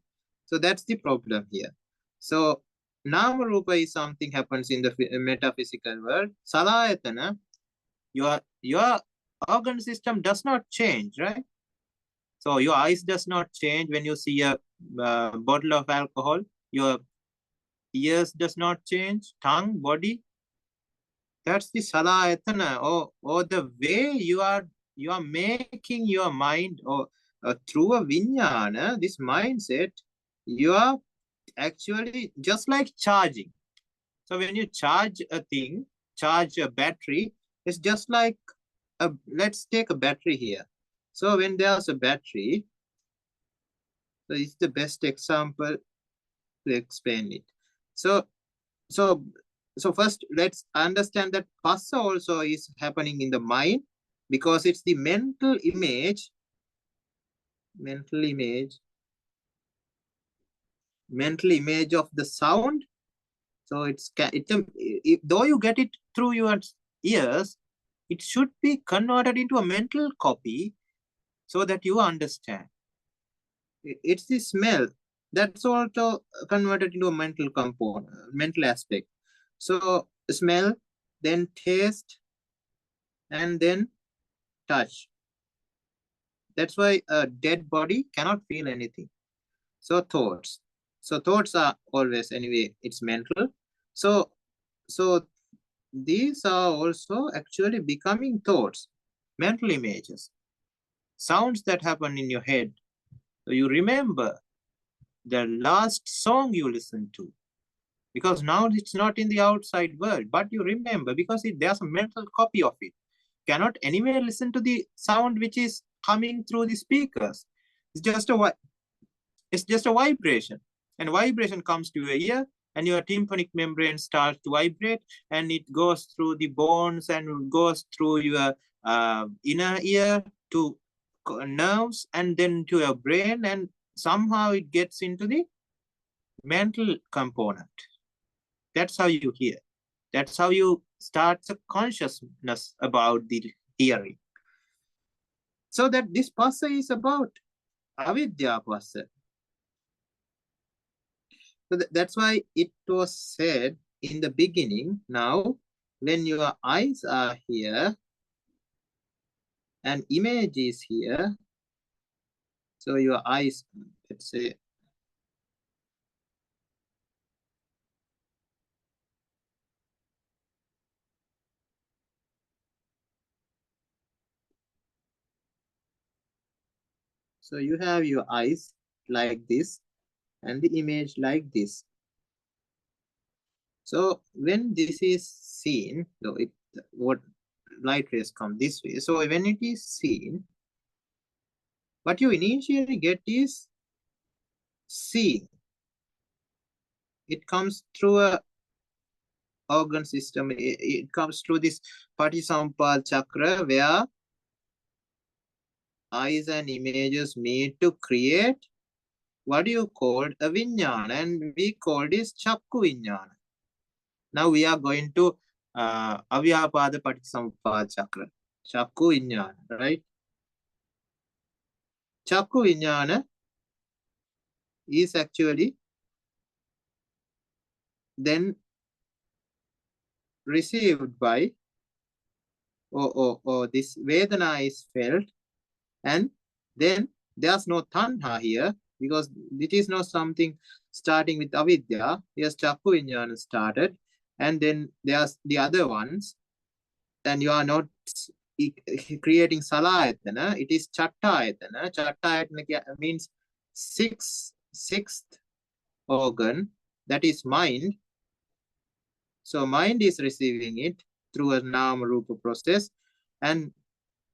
So that's the problem here. So Nama Rupa is something happens in the metaphysical world. Salayatana, your organ system does not change, right? So your eyes does not change when you see a bottle of alcohol. Your ears does not change, tongue, body. That's the salayatana, or the way you are making your mind, or through a vijnana, this mindset, you are actually just like charging. So when you charge a thing, charge a battery, it's just like let's take a battery here. So when there's a battery, so it's the best example to explain it. So first let's understand that passa also is happening in the mind, because it's the mental image of the sound. So though you get it through your ears, it should be converted into a mental copy so that you understand. It's the smell that's also converted into a mental component, mental aspect. So smell, then taste, and then touch. That's why a dead body cannot feel anything. So thoughts. So thoughts are always, anyway, it's mental. So these are also actually becoming thoughts, mental images, sounds that happen in your head. So you remember the last song you listened to, because now it's not in the outside world, but you remember because there's a mental copy of it. Cannot anyway listen to the sound which is coming through the speakers. It's just a vibration, and vibration comes to your ear, and your tympanic membrane starts to vibrate, and it goes through the bones and goes through your inner ear to nerves, and then to your brain, and somehow it gets into the mental component. That's how you hear. That's how you start a consciousness about the hearing. So that this passa is about avidya passa. So that's why it was said in the beginning, now when your eyes are here and image is here, so your eyes, let's say, so you have your eyes like this and the image like this. So when this is seen, so what light rays come this way. So when it is seen, what you initially get is seeing. It comes through a organ system. It comes through this Paticca Samuppada chakra, where eyes and images meet to create what you called a vijnana, and we call this chakku vijnana. Now we are going to avyapada Paticca Samuppada chakra, chakku vijnana, right? Chakku vijnana is actually then received by, or this vedana is felt, and then there's no tanha here, because it is not something starting with avidya. Yes, chakku vijnana started, and then there's the other ones, and you are not creating salayatana, it is chattayatana. Chattayatana means sixth organ, that is mind. So mind is receiving it through a nama rupa process, and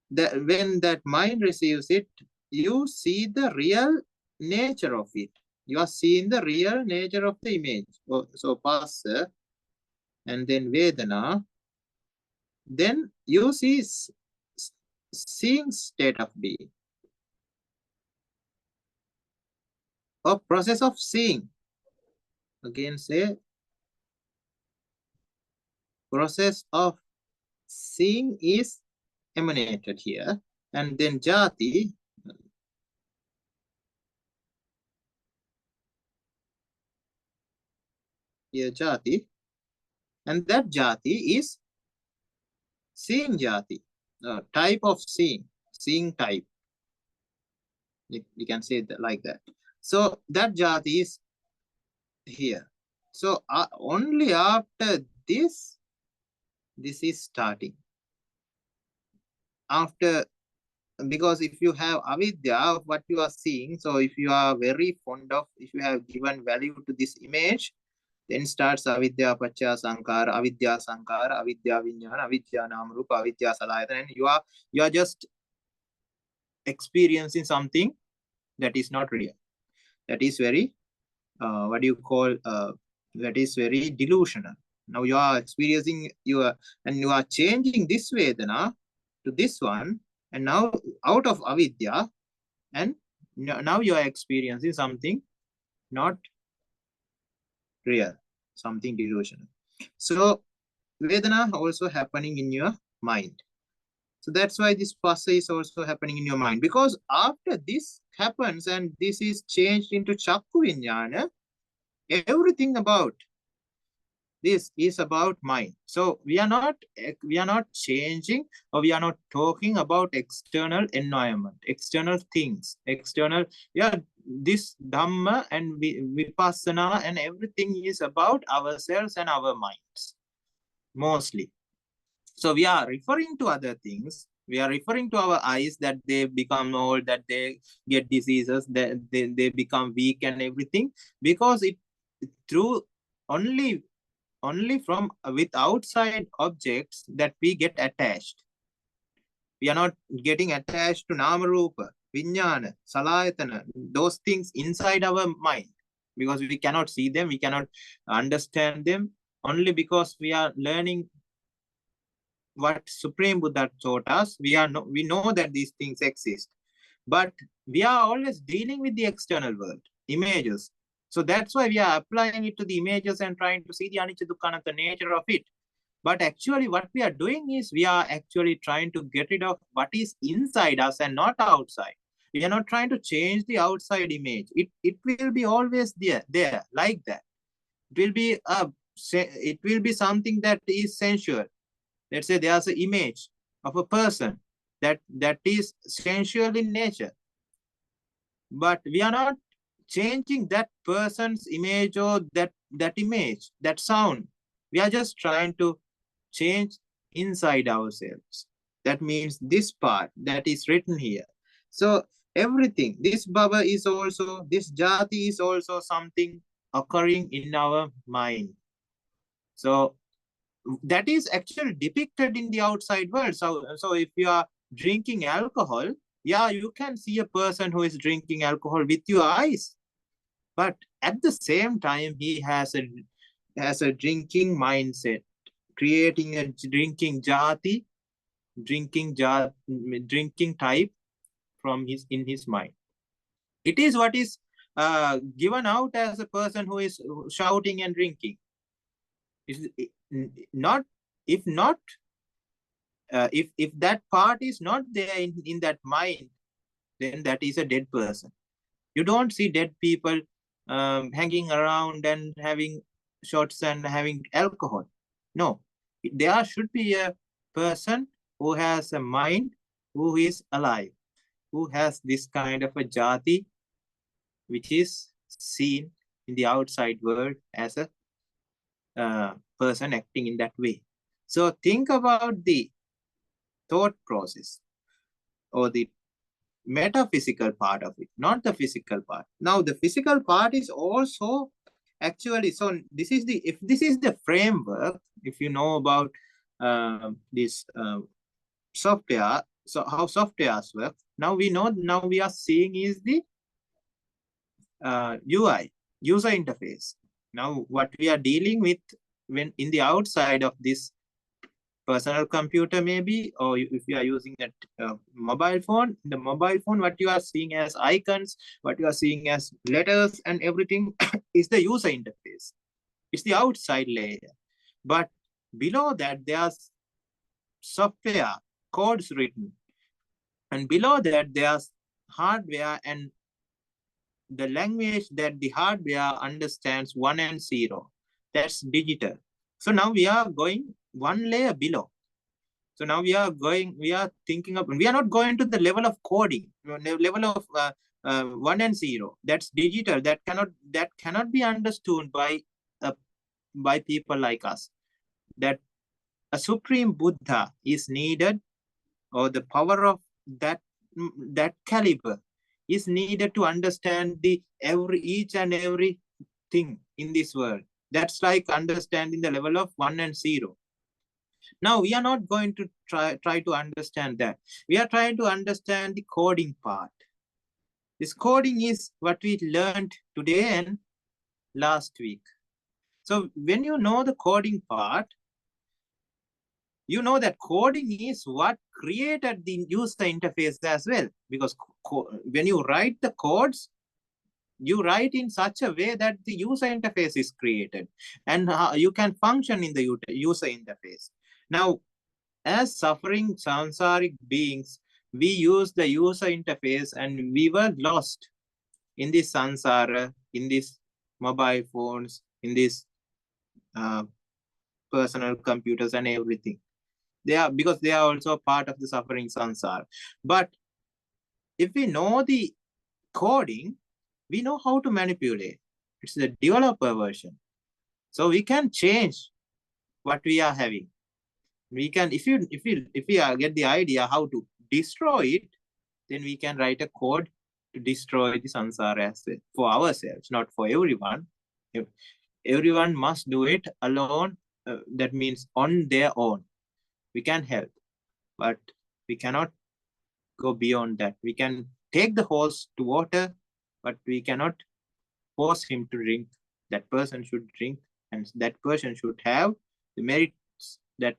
when that mind receives it, you see the real nature of it. You are seeing the real nature of the image. So passa, and then vedana, then you see seeing state of being, or process of seeing. Again say process of seeing is emanated here, and then jati, here jati, and that jati is seeing jati, type of seeing type. We can say that like that. So that jati is here. So only after this is starting. After, because if you have avidya, what you are seeing, so if you are very fond of, if you have given value to this image, then starts avidya paccaya sankara, avidya sankara, avidya vijnana, avidya namarupa, avidya salayatana, and you are just experiencing something that is not real. That is very what do you call, that is very delusional. Now you are experiencing and you are changing this Vedana to this one, and now out of avidya, and now you are experiencing something not real, something delusional. So Vedana also happening in your mind. So that's why this pasa is also happening in your mind, because after this happens and this is changed into chakku vijnana, everything about this is about mind. So we are not changing, or we are not talking about external environment, external things, external, this Dhamma and Vipassana and everything is about ourselves and our minds mostly. So we are referring to other things. We are referring to our eyes, that they become old, that they get diseases, that they become weak and everything, because it through only from with outside objects that we get attached. We are not getting attached to Namarupa, Vijnana, Salayatana, those things inside our mind, because we cannot see them, we cannot understand them, only because we are learning what Supreme Buddha taught us. We know that these things exist, but we are always dealing with the external world, images. So that's why we are applying it to the images and trying to see the anicca dukkha anatta nature of it. But actually what we are doing is we are actually trying to get rid of what is inside us and not outside. We are not trying to change the outside image. It will be always there like that. It will be something that is sensual. Let's say there's an image of a person that is sensual in nature, but we are not changing that person's image or that image, that sound. We are just trying to change inside ourselves. That means this part that is written here. So everything, this bhava is also, this jati is also something occurring in our mind. So that is actually depicted in the outside world. So if you are drinking alcohol, you can see a person who is drinking alcohol with your eyes, but at the same time he has a drinking mindset, creating a drinking jati, drinking type from in his mind. It is what is given out as a person who is shouting and drinking. If that part is not there in that mind, then that is a dead person. You don't see dead people hanging around and having shots and having alcohol. No, there should be a person who has a mind, who is alive, who has this kind of a jati, which is seen in the outside world as a person acting in that way. So think about the thought process or the metaphysical part of it, not the physical part. Now the physical part is also actually, so this is the framework. If you know about this software, so how softwares work, now we know, now we are seeing is the UI, user interface. Now what we are dealing with when in the outside of this personal computer maybe, or if you are using a mobile phone, the mobile phone, what you are seeing as icons, what you are seeing as letters and everything is the user interface. It's the outside layer. But below that, there's software codes written, and below that there's hardware, and the language that the hardware understands 1 and 0. That's digital. So now we are going one layer below. So now we are thinking of, we are not going to the level of coding, level of 1 and 0. That's digital. That cannot be understood by people like us. That a supreme Buddha is needed, or the power of that caliber is needed to understand each and every thing in this world. That's like understanding the level of 1 and 0. Now we are not going to try to understand that. We are trying to understand the coding part. This coding is what we learned today and last week. So when you know the coding part, you know that coding is what created the user interface as well. Because when you write the codes, you write in such a way that the user interface is created, and you can function in the user interface. Now, as suffering samsaric beings, we use the user interface, and we were lost in this samsara, in these mobile phones, in these personal computers and everything. Because they are also part of the suffering samsara. But if we know the coding, we know how to manipulate. It's the developer version. So we can change what we are having. We can, if we get the idea how to destroy it, then we can write a code to destroy the samsara as well, for ourselves, not for everyone. Everyone must do it alone. That means on their own. We can help, but we cannot go beyond that. We can take the horse to water, but we cannot force him to drink. That person should drink, and that person should have the merits that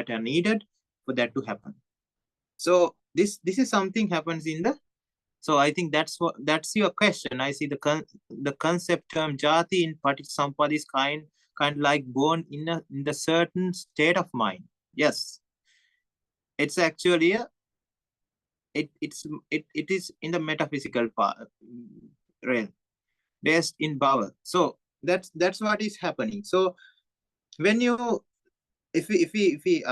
are needed for that to happen. So this is something happens in the. So I think that's your question. I see the concept term jati in Paticca Samuppada is kind like born in the certain state of mind. Yes, it's actually it is in the metaphysical realm, based in power. So that's what is happening. So when you if we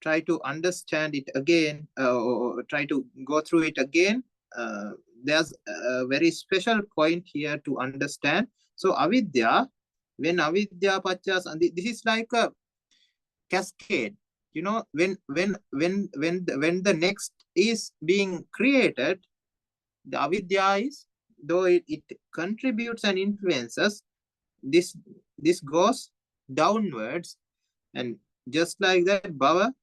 try to understand it again, or try to go through it again, there's a very special point here to understand. So avidya, when avidya paccaya, this is like a cascade. You know, when the next is being created, the avidya is, though it contributes and influences, this goes downwards, and just like that, bhava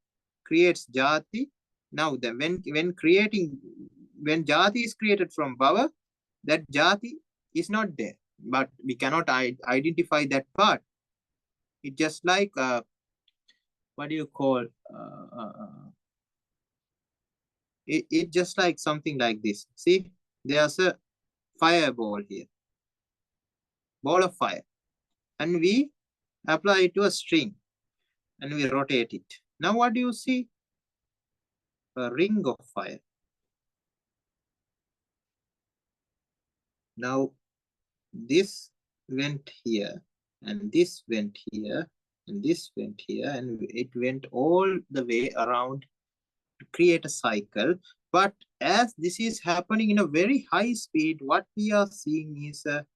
creates jati. Now when jati is created from bhava, that jati is not there, but we cannot identify that part. It just like what do you call it just like something like this. See, there's a fireball here, ball of fire, and we apply it to a string and we rotate it. Now what do you see? A ring of fire. Now this went here, and this went here, and this went here, and it went all the way around to create a cycle. But as this is happening in a very high speed, what we are seeing is a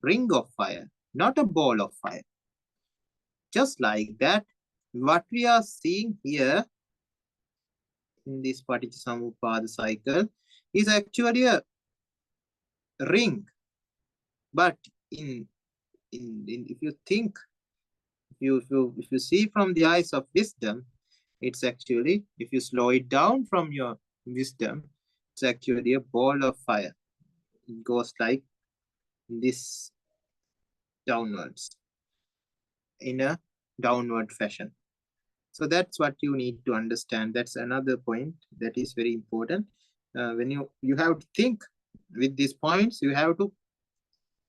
ring of fire, not a ball of fire. Just like that, what we are seeing here in this Paticca Samuppada cycle is actually a ring. But if you think, if you see from the eyes of wisdom, it's actually, if you slow it down from your wisdom, it's actually a ball of fire. It goes like this downwards, in a downward fashion. So that's what you need to understand. That's another point that is very important. When you have to think with these points, you have to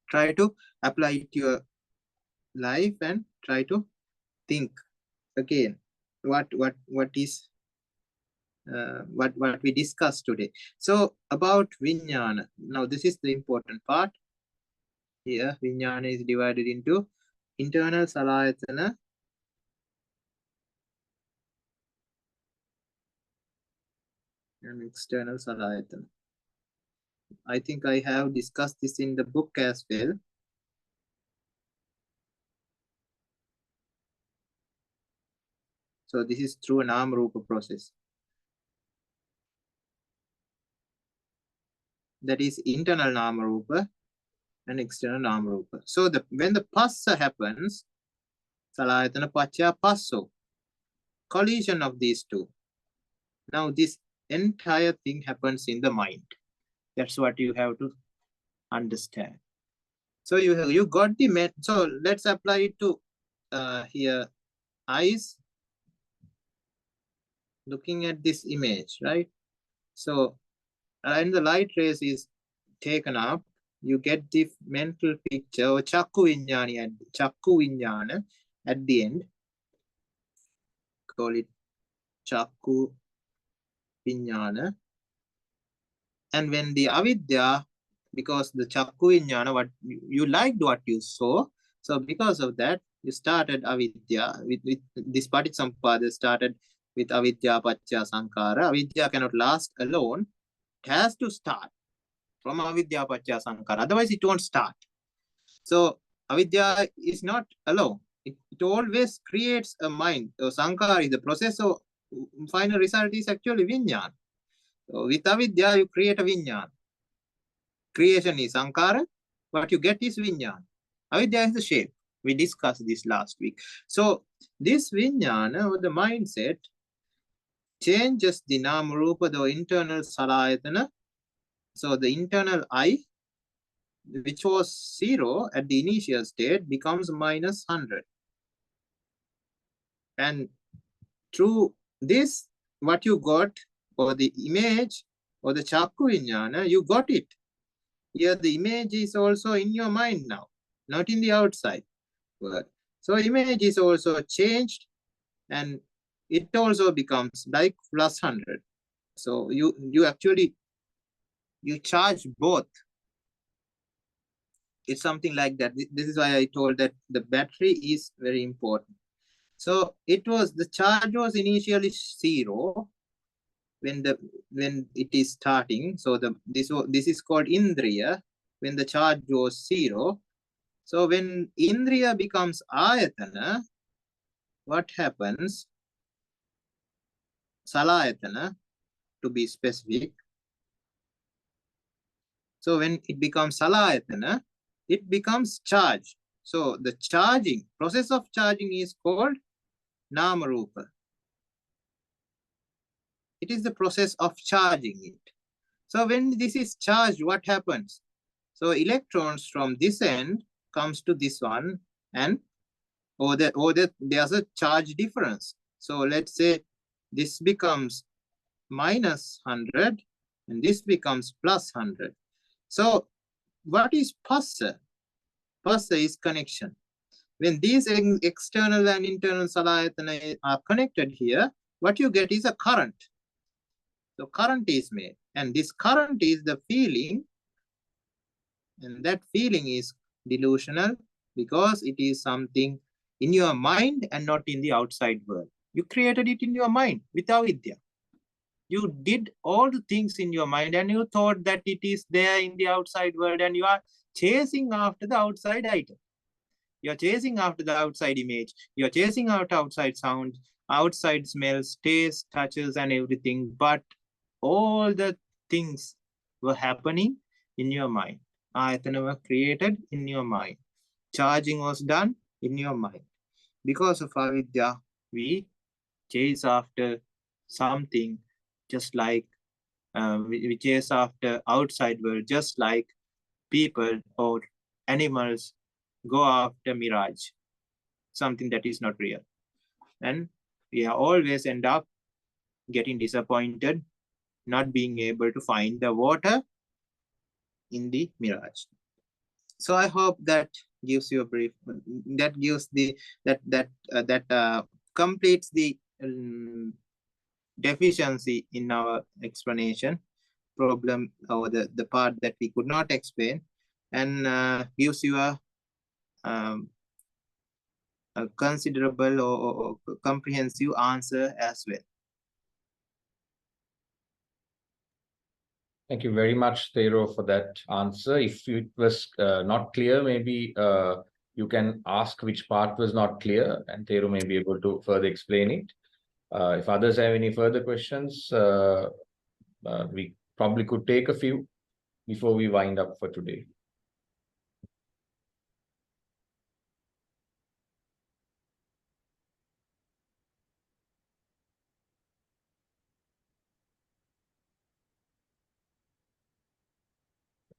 try to apply it to your life and try to think again. what we discussed today. So about Vijnana. Now this is the important part. Here Vijnana is divided into internal Salayatana and external Salayatana. I think I have discussed this in the book as well. So this is through a Nama Rupa process. That is internal Nama Rupa and external Nama Rupa. So when the Passa happens, Salayatana Pacca Passo, collision of these two. Now this entire thing happens in the mind. That's what you have to understand. So you got the so let's apply it to here eyes looking at this image, right? So and the light rays is taken up, you get the mental picture or Chakku Vijnana at the end. Call it Chakku Vijnana. And when the avidya, because the Chakku Vijnana, what you liked what you saw, so because of that, you started avidya with this Paticca Samuppada started with avidya pacca sankara. Avidya cannot last alone. It has to start from avidya pacca sankara. Otherwise, it won't start. So avidya is not alone. It always creates a mind. So sankara is the process. So final result is actually vijnana. So with avidya, you create a vijnana. Creation is sankara. What you get is vijnana. Avidya is the shape. We discussed this last week. So this vijnana or the mindset changes the nama rupa, the internal salayatana. So the internal I, which was 0 at the initial state, becomes minus 100. And through this, what you got, or the image, or the Chakku Vijnana, you got it. Here the image is also in your mind now, not in the outside world. So image is also changed, and it also becomes like plus 100. So you actually, you charge both. It's something like that. This is why I told that the battery is very important. So it was, the charge was initially 0 when it is starting. So this is called Indriya, when the charge was 0. So when Indriya becomes Ayatana, what happens? Salayatana, to be specific. So when it becomes Salayatana, it becomes charge. So the charging, process of charging is called Nama Rupa. It is the process of charging it. So when this is charged, what happens? So electrons from this end comes to this one, and there's a charge difference. So let's say this becomes minus 100 and this becomes plus 100. So what is Passa? Passa is connection. When these external and internal salayatana are connected here, what you get is a current. So current is made, and this current is the feeling, and that feeling is delusional because it is something in your mind and not in the outside world. You created it in your mind without vidya. You did all the things in your mind and you thought that it is there in the outside world, and you are chasing after the outside item. You're chasing after the outside image. You're chasing out outside sound, outside smells, taste, touches, and everything. But all the things were happening in your mind. Ayatana were created in your mind. Charging was done in your mind. Because of avidya, we chase after something, just like we chase after outside world, just like people or animals go after mirage, something that is not real. And we always end up getting disappointed, not being able to find the water in the mirage. So I hope that gives you a brief, that gives the, that completes the deficiency in our explanation problem, or the part that we could not explain, and gives you a considerable or comprehensive answer as well. Thank you very much, Thero, for that answer. If it was not clear, maybe you can ask which part was not clear, and Thero may be able to further explain it. If others have any further questions, we probably could take a few before we wind up for today.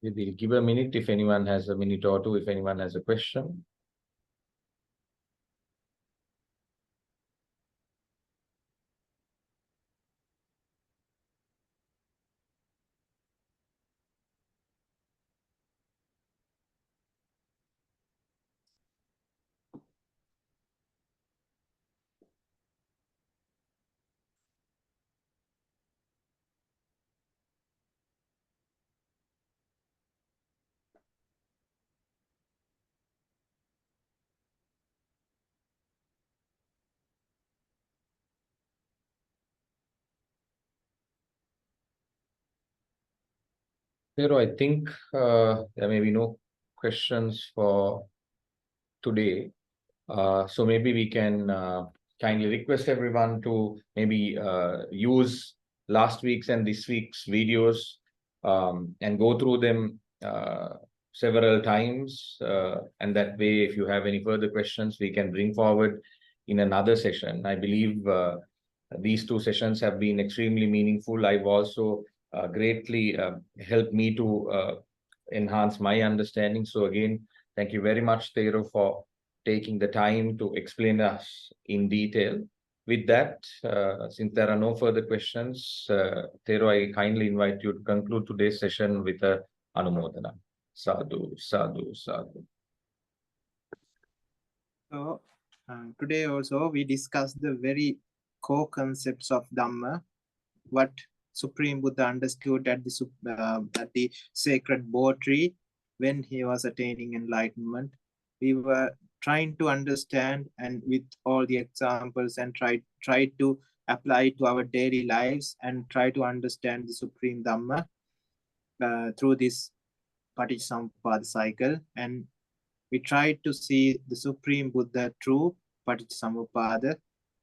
We'll give a minute if anyone has a minute or two, if anyone has a question. Thero, I think there may be no questions for today. So maybe we can kindly request everyone to maybe use last week's and this week's videos and go through them several times. And that way, if you have any further questions, we can bring forward in another session. I believe these two sessions have been extremely meaningful. I've also greatly helped me to enhance my understanding. So again, thank you very much, Thero, for taking the time to explain us in detail. With that, since there are no further questions, Thero, I kindly invite you to conclude today's session with a Anumodana. Sadhu, sadhu, sadhu. So today also we discussed the very core concepts of Dhamma, what Supreme Buddha understood at the sacred bow tree when he was attaining enlightenment. We were trying to understand, and with all the examples, and try to apply it to our daily lives and try to understand the Supreme Dhamma through this Paticca Samuppada cycle. And we tried to see the Supreme Buddha through Paticca Samuppada,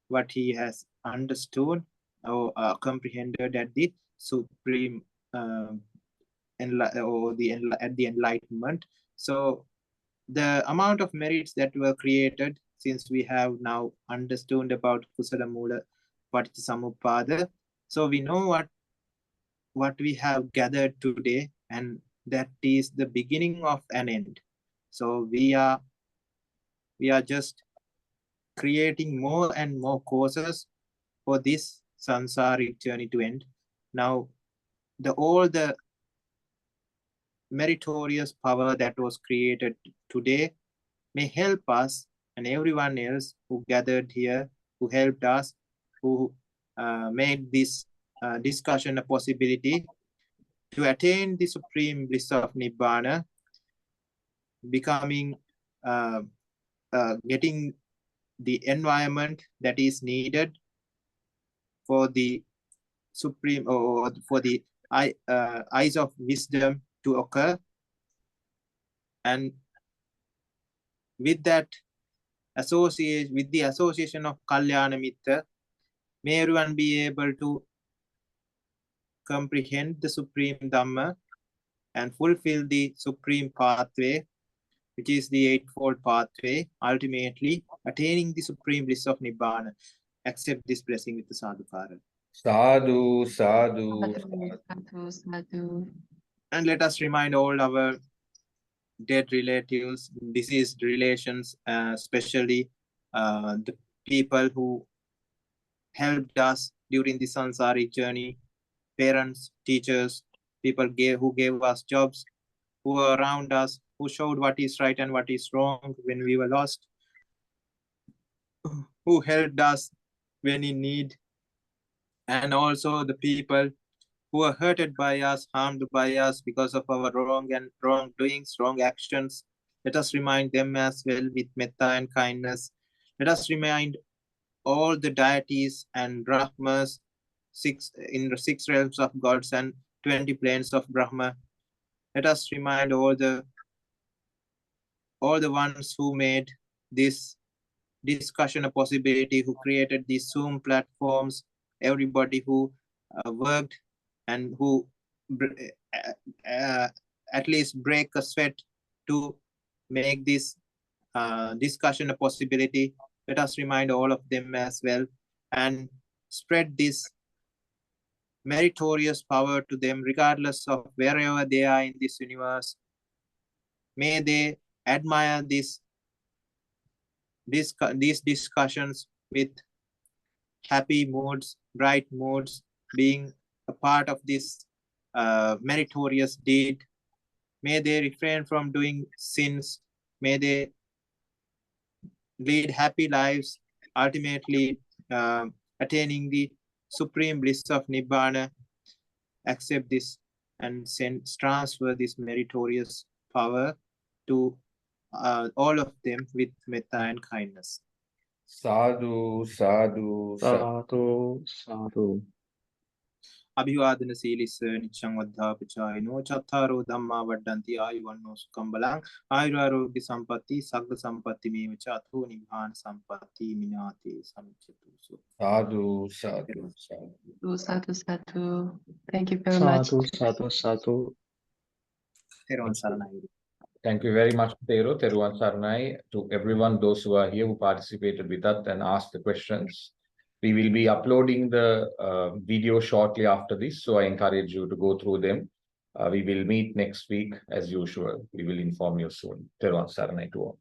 what he has understood or comprehended at the Supreme at the enlightenment. So the amount of merits that were created, since we have now understood about Kusala Mula, Paticca Samuppada, so we know what we have gathered today, and that is the beginning of an end. So we are just creating more and more courses for this samsaric journey to end. Now, all the meritorious power that was created today may help us and everyone else who gathered here, who helped us, who made this discussion a possibility to attain the supreme bliss of Nibbana, becoming, getting the environment that is needed for the supreme, or for the eyes of wisdom to occur. And with that with the association of Kalyana Mitra, may everyone be able to comprehend the Supreme Dhamma and fulfill the Supreme pathway, which is the Eightfold Pathway, ultimately attaining the Supreme bliss of Nibbana. Accept this blessing with the sadhukara. Sadhu, sadhu, sadhu, sadhu. And let us remind all our dead relatives, deceased relations, especially the people who helped us during the samsaric journey, parents, teachers, people who gave us jobs, who were around us, who showed what is right and what is wrong when we were lost, who helped us when in need, and also the people who are hurted by us, harmed by us because of our wrongdoings, wrong actions. Let us remind them as well with metta and kindness. Let us remind all the deities and Brahmas, in the 6 realms of gods and 20 planes of Brahma. Let us remind all the ones who made this discussion a possibility, who created these Zoom platforms, everybody who worked and who at least break a sweat to make this discussion a possibility. Let us remind all of them as well and spread this meritorious power to them, regardless of wherever they are in this universe. May they admire these discussions with happy moods, bright moods, being a part of this meritorious deed. May they refrain from doing sins. May they lead happy lives, ultimately attaining the supreme bliss of Nibbana. Accept this and transfer this meritorious power to all of them with metta and kindness. Sadhu, sadhu, sadhu. Sadhu, sadhu. Abhivadana Silis Nichang Vadha Pachayino Chatharo Dhamma Vadanti Ayuvanno Sukambalang Ayurarogya Sampatti Sagga Sampatti Mevachato Nibbana Sampatti Minati Samchatu. Sadhu, sadhu, sadhu. Sadhu, sadhu. Thank you very much. Sadhu, sadhu, sadhu. Theron Saranai. Thank you very much, Thero, Theruvan Saranai, to everyone, those who are here who participated with us and asked the questions. We will be uploading the video shortly after this, so I encourage you to go through them. We will meet next week as usual. We will inform you soon. Theruvan Saranai to all.